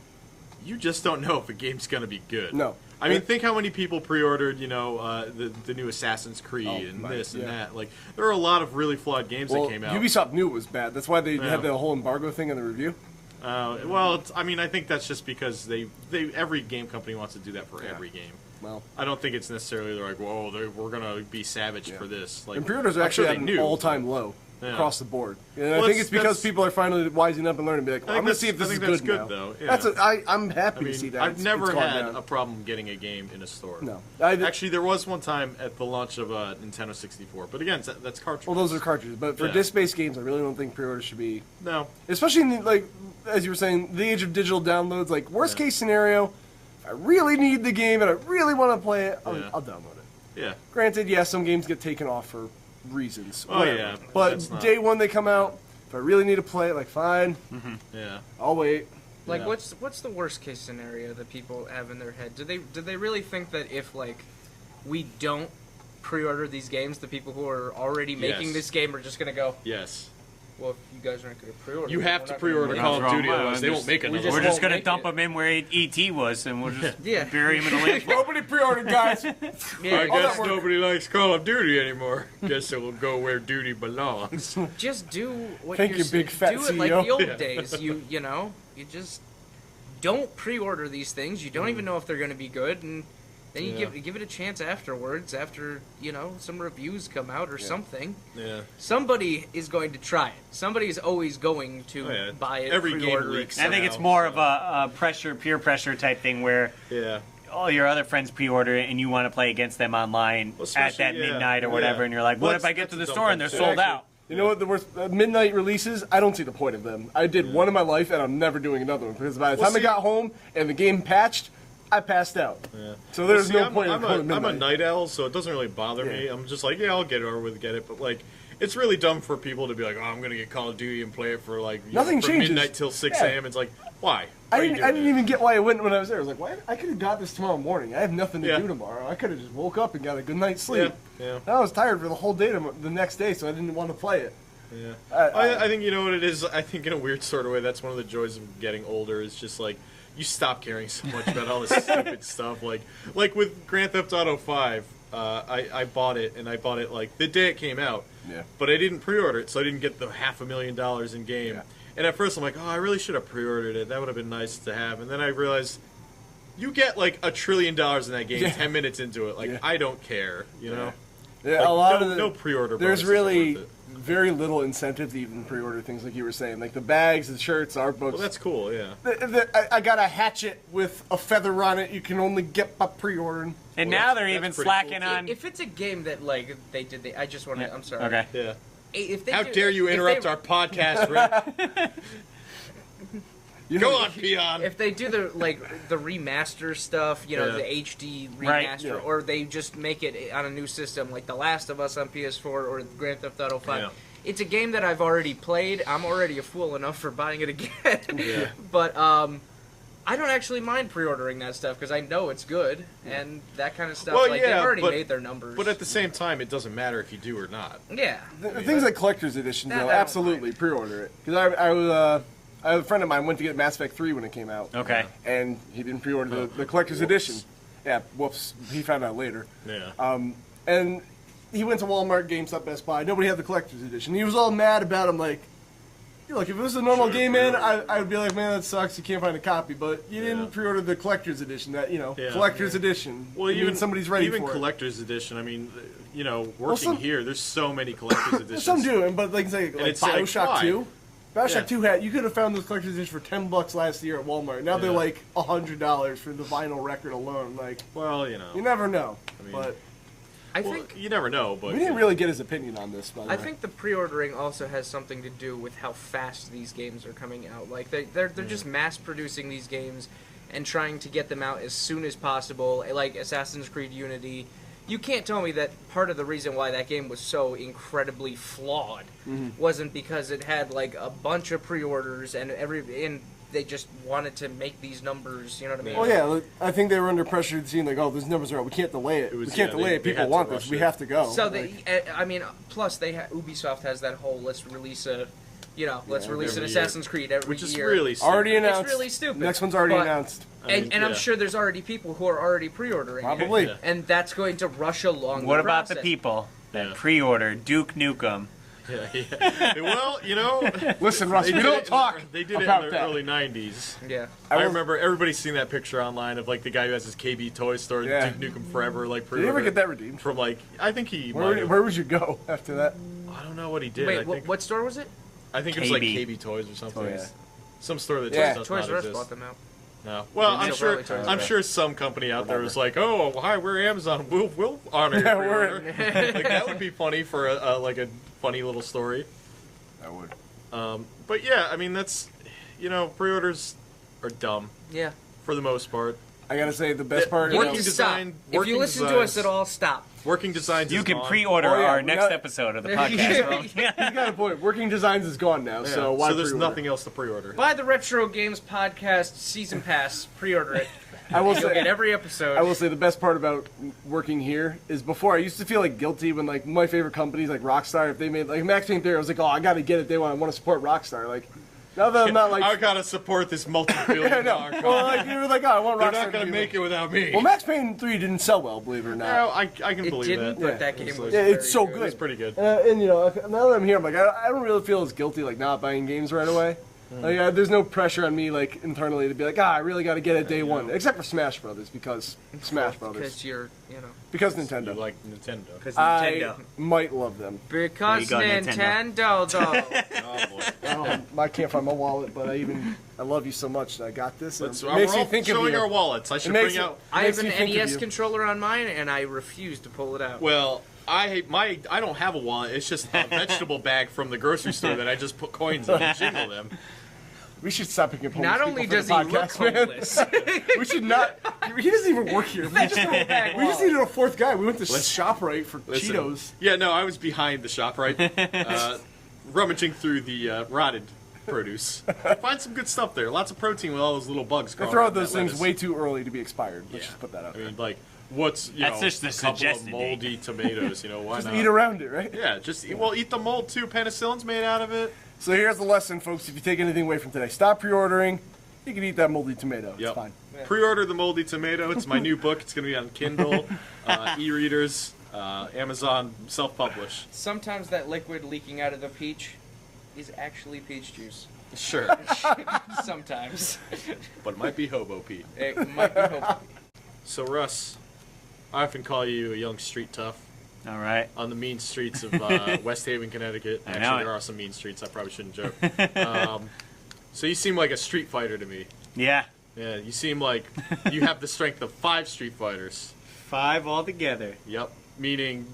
you just don't know if a game's going to be good. No. I mean, think how many people pre-ordered, the new Assassin's Creed and this and that. Like, there are a lot of really flawed games that came out. Ubisoft knew it was bad. That's why they had the whole embargo thing in the review. I think that's just because every game company wants to do that for every game. Well, I don't think it's necessarily they're like, whoa, we're gonna be savage for this. Like, and pre-orders are actually at an all-time low across the board. And I think it's because people are finally wising up and learning. Be like, I'm gonna see if this is good now. Though. Yeah. I'm happy to see that. I've never had a problem getting a game in a store. No, actually, there was one time at the launch of Nintendo 64, but again, that's cartridges. Well, those are cartridges, but for disc-based games, I really don't think pre-orders should be. No, especially in as you were saying, the age of digital downloads. Like worst case scenario, if I really need the game and I really want to play it, I'll download it. Yeah. Granted, some games get taken off for reasons. Oh whatever. yeah. But day one they come out. If I really need to play it, fine. Mm-hmm. Yeah. I'll wait. Like, what's the worst case scenario that people have in their head? Do they really think that if we don't pre-order these games, the people who are already making this game are just gonna go? Yes. Well, if you guys aren't going to pre-order, you have to pre-order Call of Duty, otherwise they won't make another. We're just going to dump him in where ET was, and we'll just bury him in the landfill. Nobody pre-ordered, guys. I guess nobody likes Call of Duty anymore. Guess it will go where duty belongs. Just do what Thank you, big fat do CEO. it like the old days. You just don't pre-order these things. You don't even know if they're going to be good, and then you give it a chance afterwards. After some reviews come out or something. Yeah. Somebody is going to try it. Somebody is always going to buy it. Every game leaks. I think it's more of a peer pressure type thing where all your other friends pre-order it and you want to play against them online at that midnight or whatever, and you're like, what if I get to the store and they're sold out? You know what? The worst midnight releases. I don't see the point of them. I did one in my life, and I'm never doing another one because by the time I got home and the game patched, I passed out. Yeah. So there's no point in going to midnight. I'm a night owl, so it doesn't really bother me. I'm just like, I'll get it over with, get it. But it's really dumb for people to be like, oh, I'm gonna get Call of Duty and play it for nothing from changes. midnight till 6 a.m. It's like, why? I didn't even get why I went when I was there. I was like, why? I could have got this tomorrow morning. I have nothing to do tomorrow. I could have just woke up and got a good night's sleep. Yeah. I was tired for the whole day the next day, so I didn't want to play it. Yeah. I think you know what it is. I think in a weird sort of way, that's one of the joys of getting older. Is just you stop caring so much about all this stupid stuff. Like with Grand Theft Auto 5, I bought it, and I bought it the day it came out. Yeah. But I didn't pre-order it, so I didn't get the $500,000 in game. Yeah. And at first I'm like, oh, I really should have pre-ordered it. That would have been nice to have. And then I realized you get $1 trillion in that game 10 minutes into it. I don't care, you know? Yeah, a lot of no pre-order. There's really very little incentive to even pre-order things like you were saying. Like the bags, the shirts, art books. Well, that's cool, yeah. I got a hatchet with a feather on it. You can only get by pre-ordering. And now they're even slacking on... If it's a game that, they did... I just want to... I'm sorry. Okay. Yeah. If they How dare you interrupt our podcast, Rick? Go on, Peon. If they do the remaster stuff, the HD remaster, or they just make it on a new system, like The Last of Us on PS4 or Grand Theft Auto 5, it's a game that I've already played. I'm already a fool enough for buying it again. Yeah. But I don't actually mind pre-ordering that stuff because I know it's good and that kind of stuff. Well, they've already made their numbers. But at the same time, it doesn't matter if you do or not. Yeah. Things like collector's edition, though, absolutely pre-order it. Because I have a friend of mine went to get Mass Effect 3 when it came out. Okay. And he didn't pre-order the collector's edition. Yeah, whoops. He found out later. Yeah. And he went to Walmart, GameStop, Best Buy. Nobody had the collector's edition. He was all mad about him, like, look, if it was a normal game, man, I would be like, man, that sucks. You can't find a copy. But you didn't pre-order the collector's edition. That collector's edition. Well, even somebody's ready for it. Even collector's edition. I mean, working here, there's so many collector's editions. Some do, but like BioShock 2. BioShock 2 you could have found those collector's editions for $10 last year at Walmart. Now they're like $100 for the vinyl record alone. Like, well, you never know. I mean, but I think you never know. But we didn't really get his opinion on this. By the way, I think the pre-ordering also has something to do with how fast these games are coming out. Like they're just mass producing these games and trying to get them out as soon as possible. Like Assassin's Creed Unity. You can't tell me that part of the reason why that game was so incredibly flawed wasn't because it had a bunch of pre-orders and they just wanted to make these numbers. You know what I mean? Well, yeah. I think they were under pressure, seeing these numbers are out. We can't delay it. We can't delay it. People want this. We have to go. So plus Ubisoft has that whole let's release a let's release an Assassin's Creed every year. Which is really stupid. Already announced. It's really stupid. Next one's already announced. And I'm sure there's already people who are already pre-ordering Probably. it. And that's going to rush along What the about process. the people that pre-order Duke Nukem? Yeah. Well, Listen, Russ, we don't talk They did it about in the that. early 90s. Yeah. I remember everybody's seen that picture online of, like, the guy who has his KB toy store, Yeah. Duke Nukem Forever, like, Did pre-order. you ever get that redeemed? From, like, I think he Where would you go after that? I don't know what he did. Wait, I think, what store was it? I think it was, like, KB. KB Toys or something. Oh, yeah. Some store that Yeah. just does Toys not R Us exist. bought them out. No. Well, Maybe I'm sure. Toys R Us. I'm sure some company out there was like, "Oh, hi, we're Amazon. We'll honor Yeah, your pre-order." Like that would be funny for a funny little story. I would. But yeah, I mean that's pre-orders are dumb Yeah. for the most part. I gotta say, the best part. Working You design. stop. If you listen to us at all, stop. Working designs. You is can gone. pre-order Oh, yeah, our we next got- episode of the Yeah. podcast. You got a point. Working Designs is gone now, Yeah. so why there's pre-order? nothing else to pre-order. Buy the Retro Games Podcast Season Pass. Pre-order it. I will You'll say. get every episode. I will say the best part about working here is before I used to feel like guilty when like my favorite companies like Rockstar, if they made like Max Payne 3, I was like, oh, I gotta get it. I want to support Rockstar. Like now that I'm not like I gotta support this multi-billion I know. dollar company. Well, like you were like, oh, I want Rockstar. They're not gonna to be make it without me. Well, Max Payne 3 didn't sell well, believe it or not. No, I can it believe didn't, that. but Yeah. that game was Yeah, very it's so good. good. It's pretty good. And now that I'm here, I'm like, I don't really feel as guilty like not buying games right away. Like, there's no pressure on me like internally to be like, I really got to get it day one, except for Smash Brothers because Because you're, because You Nintendo. like Nintendo. Because I Nintendo. might love them. Because There you go, Nintendo, though. Oh boy. I can't find my wallet, but I love you so much that I got this. Let's, It we're makes all me think of showing you. our wallets. I should makes bring it- out. I have Makes an me think of NES you. controller on mine, and I refuse to pull it out. Well, I don't have a wallet. It's just a vegetable bag from the grocery store that I just put coins in and jingle them. We should stop picking homeless Not people only for the does he look podcast, man. homeless, We should not. He doesn't even work here. We just needed a fourth guy. We went to ShopRite for Listen. Cheetos. Yeah, no, I was behind the shop, right? Rummaging through the rotted produce. I find some good stuff there. Lots of protein with all those little bugs. They crawling throw out around those that things lettuce. way too early to be expired. Let's Yeah. just put that out I there. mean, like, what's That's just the a couple of suggested moldy tomatoes? Why Just not? eat around it, right? Yeah, just eat the mold too. Penicillin's made out of it. So here's the lesson, folks. If you take anything away from today, stop pre-ordering. You can eat that moldy tomato. Yep. It's fine. Pre-order the moldy tomato. It's my new book. It's going to be on Kindle, e-readers, Amazon, self-publish. sometimes that liquid leaking out of the peach is actually peach juice. Sure, Sometimes. but it might be Hobo Pete. It might be hopeful. So Russ, I often call you a young street tough All right. on the mean streets of West Haven, Connecticut. I know Actually, it. there are some mean streets. I probably shouldn't joke. So you seem like a street fighter to me. Yeah. Yeah, you seem like you have the strength of 5 Street Fighters. 5 altogether. Yep, meaning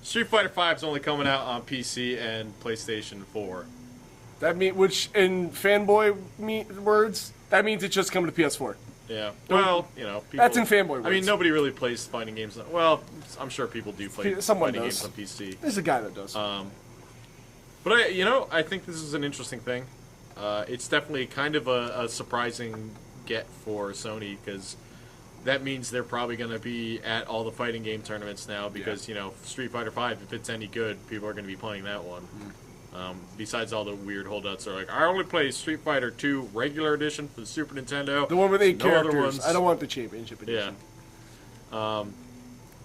Street Fighter 5 is only coming out on PC and PlayStation 4. That mean, which in fanboy words, that means it's just coming to PS4. Yeah. Well, people, That's in fanboy words. I mean, nobody really plays fighting games. Well, I'm sure people do play Someone fighting does. games on PC. There's a guy that does. But I think this is an interesting thing. It's definitely kind of a surprising get for Sony because that means they're probably going to be at all the fighting game tournaments now because Street Fighter 5, if it's any good, people are going to be playing that one. Besides all the weird holdouts are like, I only play Street Fighter 2 regular edition for the Super Nintendo. the one with 8 no other characters. ones. I don't want the championship Yeah. edition.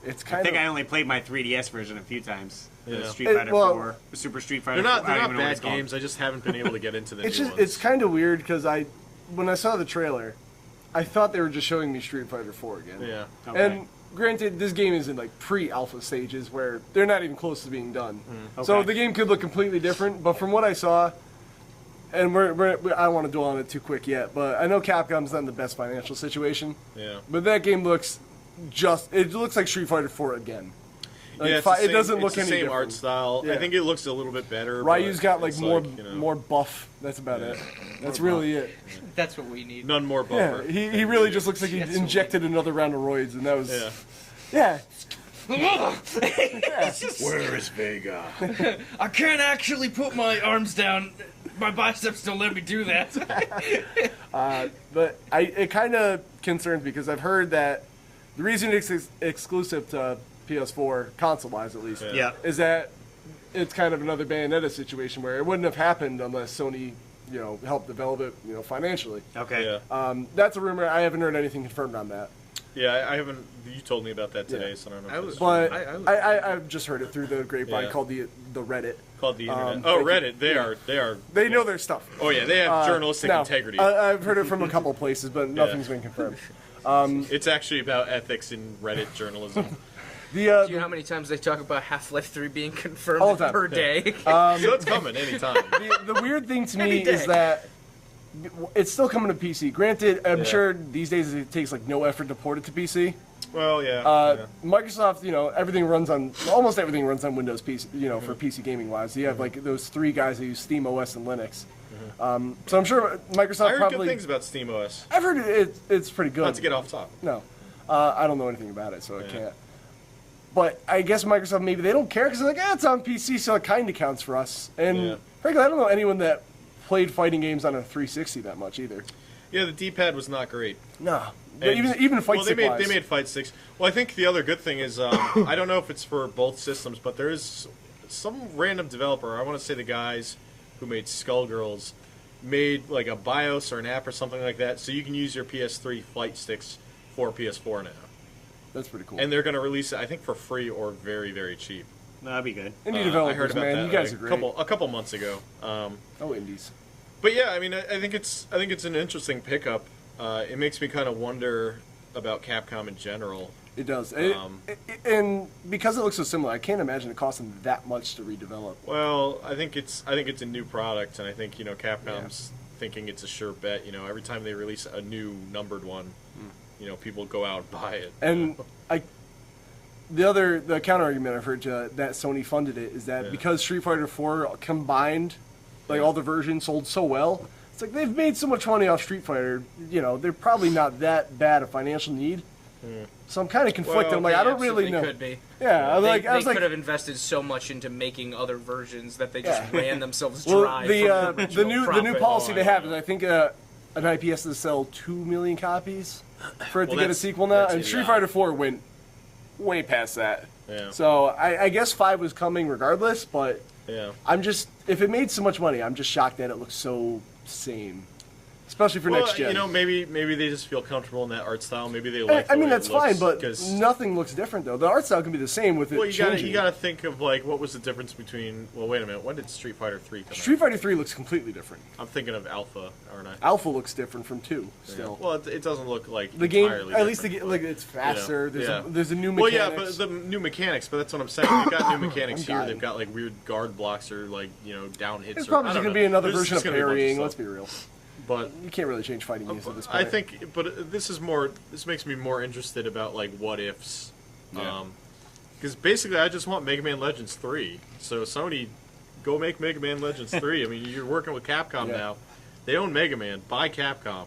It's I kind think of. I only played my 3DS version a few times. The Yeah. Street Fighter well, 4, the Super Street Fighter They're not, 4. I they're don't not even know what bad it's called. games. I just haven't been able to get into the It's new just ones. it's kind of weird because when I saw the trailer, I thought they were just showing me Street Fighter 4 again. Yeah. Okay. And granted, this game is in like pre-alpha stages where they're not even close to being done. So Okay. the game could look completely different. But from what I saw, and I don't want to dwell on it too quick yet, but I know Capcom's not in the best financial situation. Yeah. But that game looks it looks like Street Fighter 4 again. Like, Yeah, it's the it same, doesn't look it's the any same different. art style. Yeah. I think it looks a little bit better. Ryu's but got like it's more buff. That's about it. That's really it. That's what we need. none more Yeah, buffer. he really just looks like he That's what injected another round of roids, and that was Yeah. yeah. Where is Vega? I can't actually put my arms down. My biceps don't let me do that. But it kind of concerns me because I've heard that the reason it's exclusive to PS4, console-wise at least, Yeah. Yeah. is that it's kind of another Bayonetta situation where it wouldn't have happened unless Sony, helped develop it, financially. Okay. Yeah. That's a rumor. I haven't heard anything confirmed on that. Yeah, I haven't. You told me about that today, Yeah. so I don't know. If it's But true. I've just heard it through the grapevine Yeah. called the Reddit. Called the internet. thank you. Reddit. They are. They know their stuff. Oh yeah, they have journalistic No, integrity. I've heard it from a couple places, but nothing's been confirmed. It's actually about ethics in Reddit journalism. Do you know how many times they talk about Half-Life 3 being confirmed All the time. per day? So it's coming anytime. The weird thing to Any me is day. that it's still coming to PC. Granted, I'm Yeah. sure these days it takes like no effort to port it to PC. Well, yeah. Microsoft, almost everything runs on Windows PC, for PC gaming wise. You have like those 3 guys that use Steam OS and Linux. So I'm sure Microsoft I heard probably. good things about SteamOS. I've heard it's pretty good. Not to get off top. No, I don't know anything about it, so I can't. But I guess Microsoft, maybe they don't care because they're like, it's on PC, so it kind of counts for us. And Yeah. frankly, I don't know anyone that played fighting games on a 360 that much either. Yeah, the D-pad was not great. No, And- even fight well, stick they wise. made fight sticks. Well, I think the other good thing is I don't know if it's for both systems, but there is some random developer. I want to say the guys who made Skullgirls made like a BIOS or an app or something like that, so you can use your PS3 flight sticks for PS4 now. That's pretty cool. And they're going to release it, I think, for free or very, very cheap. That'd be good. Indie I developers, heard about man, that you guys are great. a couple months ago. Oh, indies. But yeah, I mean, I think it's an interesting pickup. It makes me kind of wonder about Capcom in general. It does. Um, And because it looks so similar, I can't imagine it costing that much to redevelop. Well, I think it's a new product, and I think Capcom's thinking it's a sure bet. Every time they release a new numbered one, people go out and buy it. And the counter argument I've heard that Sony funded it is that because Street Fighter 4 combined, like all the versions sold so well, it's like they've made so much money off Street Fighter. They're probably not that bad a financial need. So I'm kind of conflicted. Well, I'm like, I don't They really know. could be. Yeah, I was They, like, I was they like, could have invested so much into making other versions that they just ran themselves well, dry. from the new profit. policy they have is know. I think an IP has to sell 2 million copies for it to get a that's- sequel now, that's and Street idiotic. Fighter 4 went way past that. Yeah. So I guess 5 was coming regardless, but Yeah. I'm just, if it made so much money, I'm just shocked that it looks so same, especially for next gen. Maybe they just feel comfortable in that art style. Maybe they like. I mean, the way that's it looks, fine, but 'cause- nothing looks different though. The art style can be the same with it Well, changing. you gotta think of like what was the difference between. Well, wait a minute. When did Street Fighter 3 come Street out? Fighter 3 looks completely different. I'm thinking of Alpha, aren't I? Alpha looks different from 2 still. Well, it doesn't look like The game, entirely at least different, like it's faster. but- There's a new Well, mechanics. yeah, but the new mechanics. But that's what I'm saying. They've got new mechanics I'm here. dying. They've got like weird guard blocks or like down hits. There's or, probably I going don't to be know. another There's version of just gonna be a bunch parrying. stuff. Let's be real. But You can't really change fighting games at this point. I think, but this is more. This makes me more interested about like what ifs. Yeah. Because basically, I just want Mega Man Legends 3. So Sony, go make Mega Man Legends 3. I mean, you're working with Capcom Yeah. now. They own Mega Man. Buy Capcom.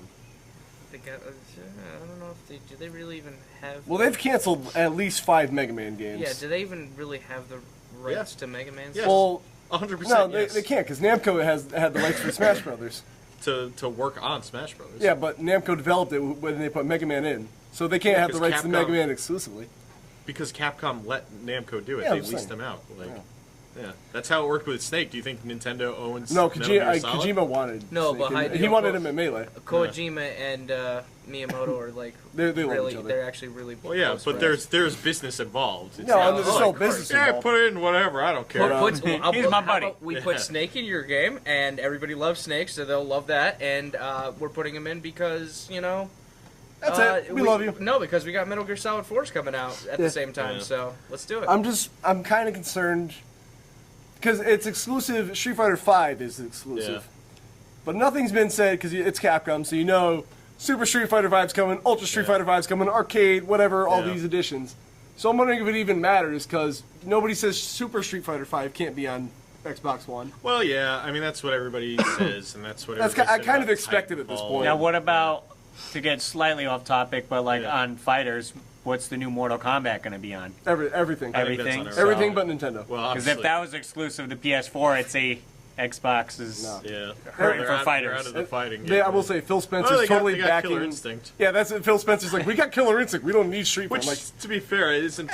They got, I don't know if do they really even have. Well, they've canceled at least 5 Mega Man games. Yeah, do they even really have the rights to Mega Man? Yes. Well, 100%. no, yes. they can't because Namco has had the rights for Smash Brothers. to work on Smash Brothers. Yeah, but Namco developed it when they put Mega Man in, so they can't have the because rights to Capcom- Mega Man exclusively. Because Capcom let Namco do it. Yeah, They I'm saying. leased them out. Like, yeah. That's how it worked with Snake. Do you think Nintendo owns No, Metal Gear Solid? Kojima wanted. No, Snake, but and I- he wanted him in Melee. Kojima and Miyamoto are like They love really, each other. they're actually really. Well, yeah, close but friends. there's business involved. It's No, not and there's like, no business yeah, involved. put it in whatever. I don't care. He's my buddy. We Yeah. put Snake in your game, and everybody loves Snake, so they'll love that. And we're putting him in because That's it. We love you. No, because we got Metal Gear Solid 4's coming out at Yeah. the same time, Yeah. so let's do it. I'm kind of concerned because it's exclusive. Street Fighter V is exclusive, Yeah. but nothing's been said because it's Capcom, so Super Street Fighter V's coming, Ultra Street Yeah. Fighter V's coming, Arcade, whatever, all Yeah. these editions. So I'm wondering if it even matters because nobody says Super Street Fighter V can't be on Xbox One. Well, yeah. I mean, that's what everybody says, and that's what That's everybody I said kind of about expected at this Titanfall. point. Now, what about, to get slightly off topic, but like Yeah. on fighters, what's the new Mortal Kombat going to be on? Everything, I think that's Everything? on our- everything but Nintendo. Well, Because if that was exclusive to PS4, I'd say Xbox is No. yeah, hurting They're for out- fighters. they're out of the fighting They, I game. will say Phil Spencer's Well, they got totally Killer backing. Instinct. Yeah, that's it. Phil Spencer's like, we got Killer Instinct. We don't need Street Which, Fighter. I'm like, to be fair, isn't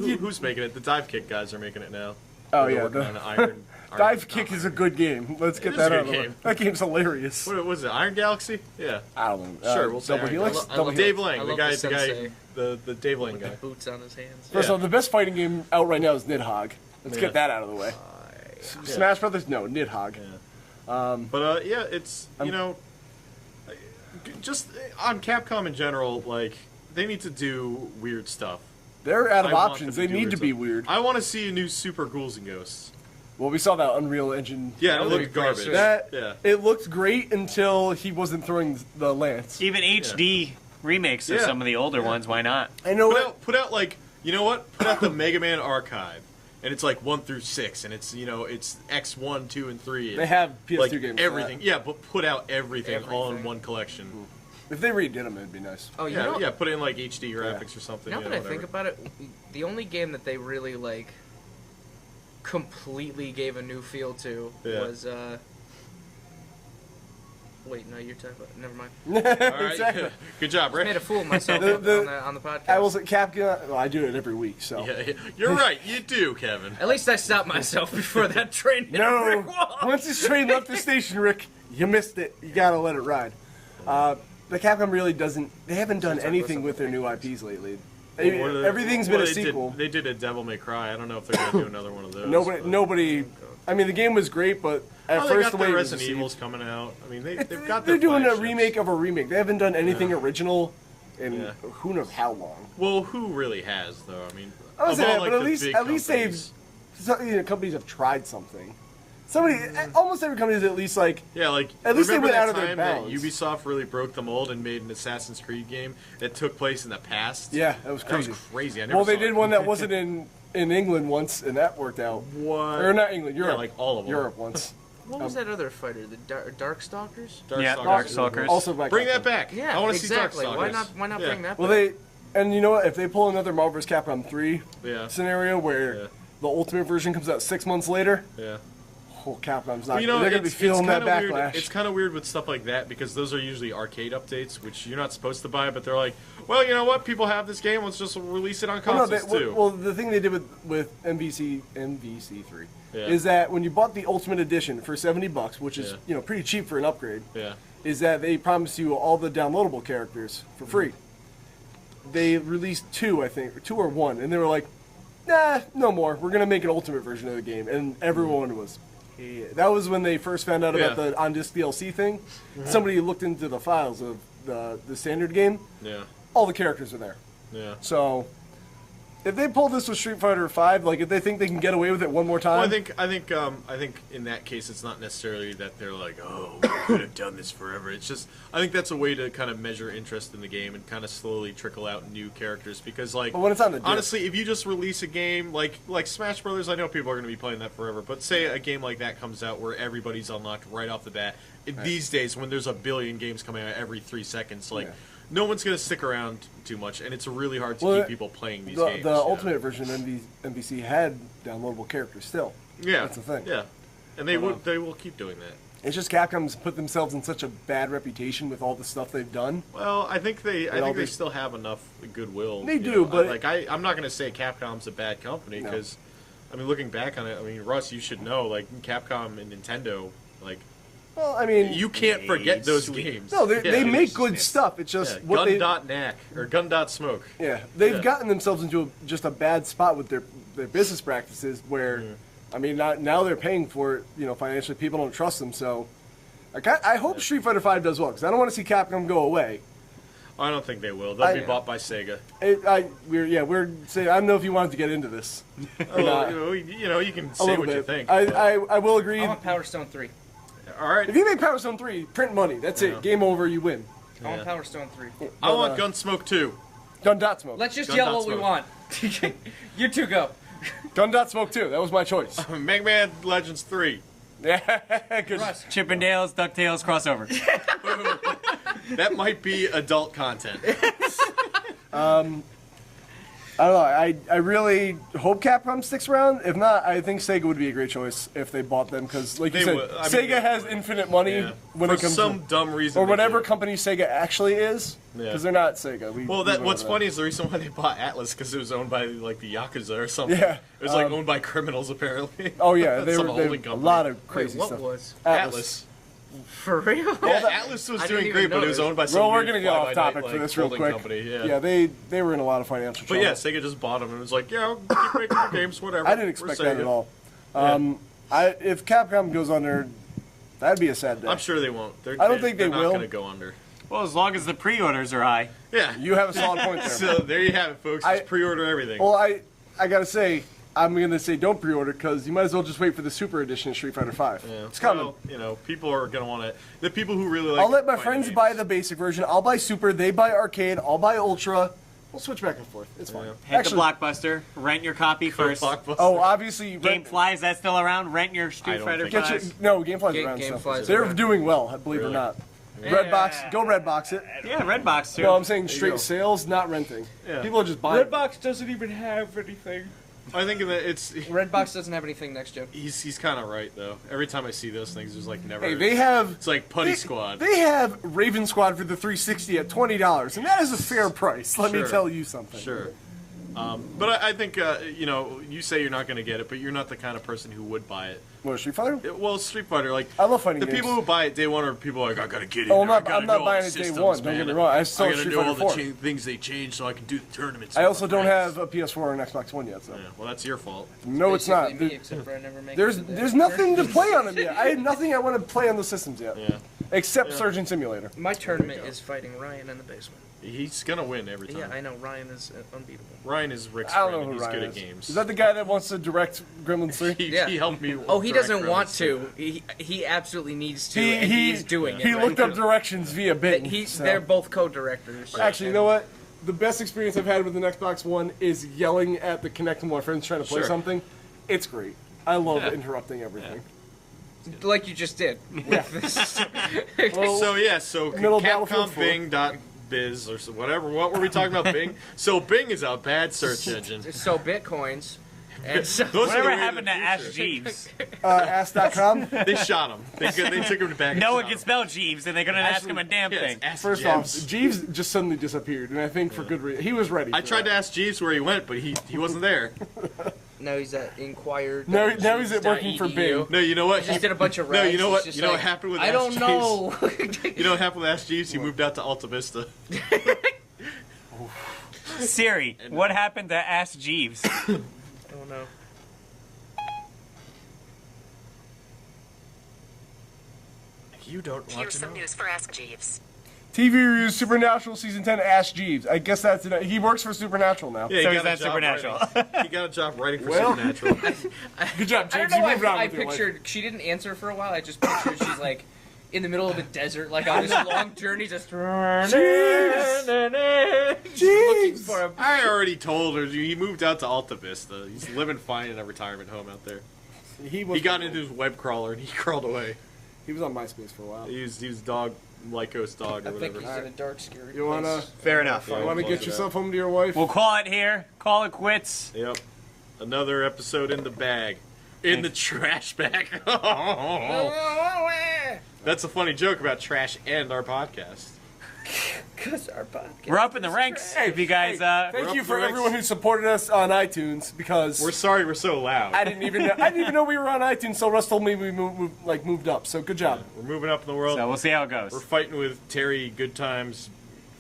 you- who's making it? The Dive Kick guys are making it now. Oh, They're yeah, working the- on Iron Dive Kick is a good game. Let's get is that a out of good the way. game. That game's hilarious. What was it? Iron Galaxy? Yeah. I don't know. Sure, we'll say Double Iron Helix? Galaxy. Double Dave Helix. Lang, I the love guy, the sensei. the Dave Lang With guy. the boots on his hands. First Yeah. off, the best fighting game out right now is Nidhogg. Let's Yeah. get that out of the way. Smash Brothers? No, Nidhogg. Yeah. But yeah, it's just on Capcom in general, like they need to do weird stuff. They're out of I want options. them They to do need to weird be stuff. weird. I want to see a new Super Ghouls and Ghosts. Well, we saw that Unreal Engine. Yeah, it would be looked pretty garbage. sweet. That Yeah. it looked great until he wasn't throwing the lance. Even HD remakes of Yeah. some of the older ones. Why not? I know Put out like, you know what? Put out the Mega Man archive, and it's like 1 through 6, and it's it's X1, 2, and 3. they have PS2 like games. for everything. that. Yeah, but put out everything all in Everything. one collection. If they redid them, it'd be nice. Oh, you Yeah, know, yeah. Put in like HD graphics or something. now you that know, I think whatever. about it, the only game that they really like completely gave a new feel to Yeah. was wait, no, you're talking about. Never mind. All right, Exactly. good job, I made Rick. a fool of myself on the podcast. I was at Capcom. Well, I do it every week, so. Yeah, you're right. You do, Kevin. At least I stopped myself before that train hit a No, brick wall. once this train left the station, Rick, you missed it. You gotta let it ride. The Capcom really doesn't. They haven't done anything with their new IPs lately. Everything's been a sequel. They did a Devil May Cry. I don't know if they're gonna do another one of those. Nobody. I mean, the game was great, but at They first got the way the it was Resident received- Evil's coming out. I mean, they've got. They're their doing a flagships. remake of a remake. They haven't done anything Yeah. original in Yeah. who knows how long. Well, who really has though? I mean, I was of all, saying, like, but the big at least companies. companies have tried something. Almost every company is at least like. Yeah, like At least they remember went that out of their time that bounds. Ubisoft really broke the mold and made an Assassin's Creed game that took place in the past. Yeah, that was that was crazy. crazy. I never Well, they saw did it. one that wasn't in England once, and that worked out. What? Or not England, Europe. Yeah, like all of them. Europe once. What was that other fighter? The Darkstalkers? Yeah, Darkstalkers. Also by Bring Capcom. that back. Yeah, I want to exactly. see Darkstalkers. Why not Yeah. bring that Well, back? and you know what? If they pull another Marvel vs. Capcom 3 Yeah. scenario where Yeah. the Ultimate version comes out 6 months later, Yeah. Capcom's not. Well, you know, they're gonna be feeling that kinda weird. backlash. It's kind of weird with stuff like that because those are usually arcade updates, which you're not supposed to buy. But they're like, well, you know what? People have this game. Let's just release it on Well, no, consoles too. well, the thing they did with MVC3 Yeah. is that when you bought the Ultimate Edition for $70, which is Yeah. pretty cheap for an upgrade, yeah. is that they promised you all the downloadable characters for free. They released 2, I think, or 2 or 1, and they were like, nah, no more. We're gonna make an Ultimate version of the game, and everyone was. That was when they first found out about Yeah. the on-disc DLC thing. Somebody looked into the files of the standard game. Yeah. All the characters are there. Yeah. So, if they pull this with Street Fighter V, like if they think they can get away with it one more time, Well, I think in that case, it's not necessarily that they're like, oh, we could have done this forever. It's just, I think that's a way to kind of measure interest in the game and kind of slowly trickle out new characters. Because, like, But when it's on the disc- honestly, if you just release a game like Smash Brothers, I know people are going to be playing that forever. But say a game like that comes out where everybody's unlocked right off the bat. These days, when there's a billion games coming out every 3 seconds, like. Yeah. No one's going to stick around too much, and it's really hard to Well, keep people playing these the, games. the yeah. Ultimate version of MVC had downloadable characters still. Yeah, That's the thing. Yeah, and they will keep doing that. It's just Capcom's put themselves in such a bad reputation with all the stuff they've done. Well, I think they all they the- still have enough goodwill. They you do, know. but- like I'm not going to say Capcom's a bad company No. because, I mean, looking back on it, I mean, Russ, you should know, like Capcom and Nintendo, like Well, I mean, you can't forget those games. no, Yeah, they dude. make good stuff. It's just Yeah, what they, Gun.Knack or Gun.Smoke. yeah, they've Yeah. gotten themselves into just a bad spot with their business practices. Where, I mean, now they're paying for it. Financially, people don't trust them. So, I hope Street Fighter V does well because I don't want to see Capcom go away. I don't think they will. They'll be I- bought by Sega. We're saying I don't know if you wanted to get into this. Well, you can A say little what bit. you think. I will agree. I want Power Stone 3. All right. If you make Power Stone 3, print money. That's Yeah. it. Game over. You win. I want Yeah. Power Stone 3. I want Gunsmoke 2. Gun.Smoke. Let's just Gun yell dot what we smoke. want. You two go. Gun.Smoke 2. That was my choice. Mega Man Legends 3. Yeah, good. Russ. Chippendales, DuckTales crossover. That might be adult content. I don't know. I really hope Capcom sticks around. If not, I think Sega would be a great choice if they bought them because, like you said, Sega has infinite money when it comes some dumb reason or whatever company Sega actually is because they're not Sega. What's funny is the reason why they bought Atlas because it was owned by like the Yakuza or something. Yeah, it was like owned by criminals apparently. Oh yeah, they were a lot of crazy what stuff. was Atlas? For real? Yeah, Atlas was doing great, but it was owned by some we're gonna get off topic for this real quick. Company. Yeah, they were in a lot of financial trouble. But yeah, Sega just bought them and was like, yeah, we'll keep making the games, whatever. I didn't expect that at all. If Capcom goes under, that'd be a sad day. I'm sure they won't. I don't think they will. They're not going to go under. Well, as long as the pre-orders are high. Yeah. You have a solid point there. So there you have it, folks. Just pre-order everything. Well, I gotta say, I'm gonna say don't pre-order because you might as well just wait for the Super Edition of Street Fighter V. Yeah. It's coming. Well, you know, people are gonna want it. The people who really like. I'll let my friends buy the basic version. I'll buy Super. They buy Arcade. I'll buy Ultra. We'll switch back and forth. It's fine. Hit the Blockbuster. Rent your copy first. Oh, obviously. GameFly, is that still around? Rent your Street Fighter V. No, GameFly's around. GameFly's They're around. doing well, believe it or not. Redbox, go Redbox it. Yeah, Redbox too. No, I'm saying straight sales, not renting. Yeah. People are just buying. Redbox doesn't even have anything. I think that it's. Redbox doesn't have anything next gen. He's kind of right though. Every time I see those things, there's like never. Hey, they have. It's like Putty Squad. They have Raven Squad for the 360 at $20, and that is a fair price. Let me tell you something. Sure. But I think, you know, you say you're not going to get it, but you're not the kind of person who would buy it. What, Street Fighter? Well, Street Fighter, like... I love fighting the games. people who buy it day one are people like, I got to get it. Oh, I'm not buying it day one. Don't get me wrong. I still have got to Street know all Fighter the 4. things they changed so I can do the tournaments. I also don't have a PS4 or an Xbox One yet, so... Yeah, well, that's your fault. No, it's not. Me, except for I never make There's nothing to play on them yet. I had nothing I want to play on the systems yet. Yeah. Except Surgeon Simulator. My tournament is fighting Ryan in the basement. He's going to win every time. Yeah, I know. Ryan is unbeatable. Ryan is Rick's I don't friend, know and who he's Ryan good is. at games. Is that the guy that wants to direct Gremlins 3? He helped me. Oh, he direct doesn't want Gremlins to. He absolutely needs to, and he's doing it. He right looked up now. directions via Bing. They're both co-directors. Actually, you know what? The best experience I've had with an Xbox One is yelling at the Kinect when my friends trying to play something. It's great. I love interrupting everything. Like you just did. With this. Well, so middle Capcom Battlefield Bing.biz or whatever. What were we talking about? Bing. So Bing is a bad search engine. So bitcoins. And so Whatever happened to Ask Jeeves? Ask.com. They shot him. They took him back. No one can spell Jeeves, and they couldn't ask him a damn thing. First off, Jeeves just suddenly disappeared, and I think for good reason. He was ready. I tried to ask Jeeves where he went, but he wasn't there. now he's at Inquired. Now he's working for Bing. No, you know what? He just did a bunch of No, you know rags. what? You know what happened with I Ask don't know. You know what happened with Ask Jeeves? He moved out to Alta Vista. Siri, what happened to Ask Jeeves? I don't know. You don't want Here's to some know. news for Ask Jeeves. TV reviews Supernatural Season 10 Ask Jeeves. I guess that's it. He works for Supernatural now. Yeah, So he he's got a at job Supernatural. writing. He got a job writing for Well. Supernatural. Good job, I don't James. know You why moved on I with your life. pictured she didn't answer for a while. I just pictured she's like in the middle of a desert, like on this long journey, just looking Jeez. for him. I already told her he moved out to Alta Vista. He's living fine in a retirement home out there. He Got into his web crawler and he crawled away. He was on MySpace for a while. He was dog, Lycos dog or I think whatever. he's in a dark, scary You wanna? place. Fair enough. Yeah. You want to get yourself home to your wife? We'll call it here. Call it quits. Yep. Another episode in the bag. In the trash bag. That's a funny joke about trash and our podcast. Because our podcast. We're up in the ranks. If you guys, Thank you for everyone who supported us on iTunes because We're sorry we're so loud. I didn't even know we were on iTunes. So Russ told me we moved up. So good job. We're moving up in the world. so we'll see how it We're goes. fighting with Terry Good Times,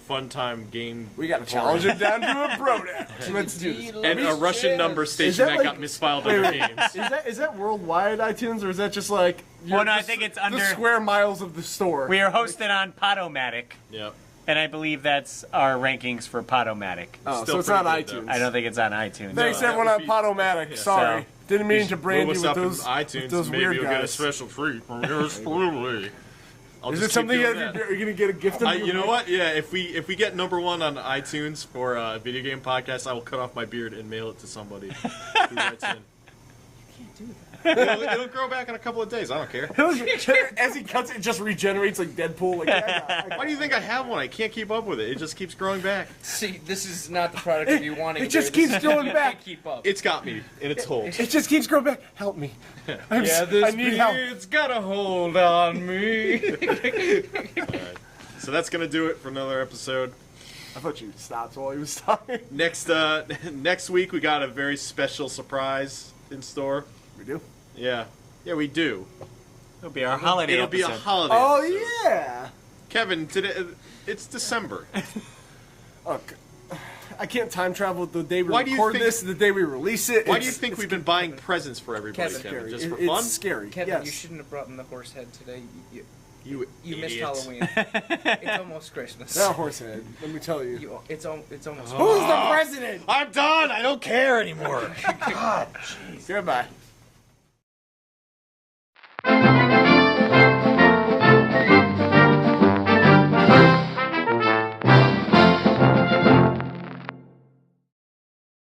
Fun Time Game. We got to challenge it down to a bro now. Let's do this. And a Russian number station that that got misfiled under games. Is that worldwide iTunes or is that just like Well, no, I think it's the under. square miles of the store? We are hosted on Podomatic, Yep. and I believe that's our rankings for Podomatic. Oh, Still so it's not pretty good, iTunes. though. I don't think it's on iTunes. Thanks that everyone would on be- Podomatic. yeah. Sorry, So- didn't mean to brand Move you us with up in those, iTunes. with those Maybe weird you'll get a guys. special treat from yours truly. I'll Is just it something keep you're doing that. gonna get a gift? You know what? Yeah, if we get number one on iTunes for a video game podcast, I will cut off my beard and mail it to somebody who writes in. Can't do that. It'll grow back in a couple of days. I don't care. As he cuts it, it just regenerates like Deadpool. Like, Why do you think I have one? I can't keep up with it. It just keeps growing back. See, this is not the product of you wanting. It just keeps growing back. Keep up. It's got me in its hold. It just keeps growing back. Help me. I need help. It's got a hold on me. Alright. So that's gonna do it for another episode. I thought you stopped while he was talking. Next week we got a very special surprise in store. We do? Yeah, we do. It'll be our holiday It'll episode. be a holiday. Oh episode. yeah. Kevin, today it's December. Look, I can't time travel the day we Why do you record think- this, the day we release it. Why do you think we've been buying presents for everybody, Kevin, Kevin? Just for It's fun? scary. Kevin, yes. you shouldn't have brought in the horse head today. You missed idiot. Halloween. It's almost Christmas. Now, Horsehead, let me tell you. It's almost. Who's the president? I'm done. I don't care anymore. God, jeez. Goodbye.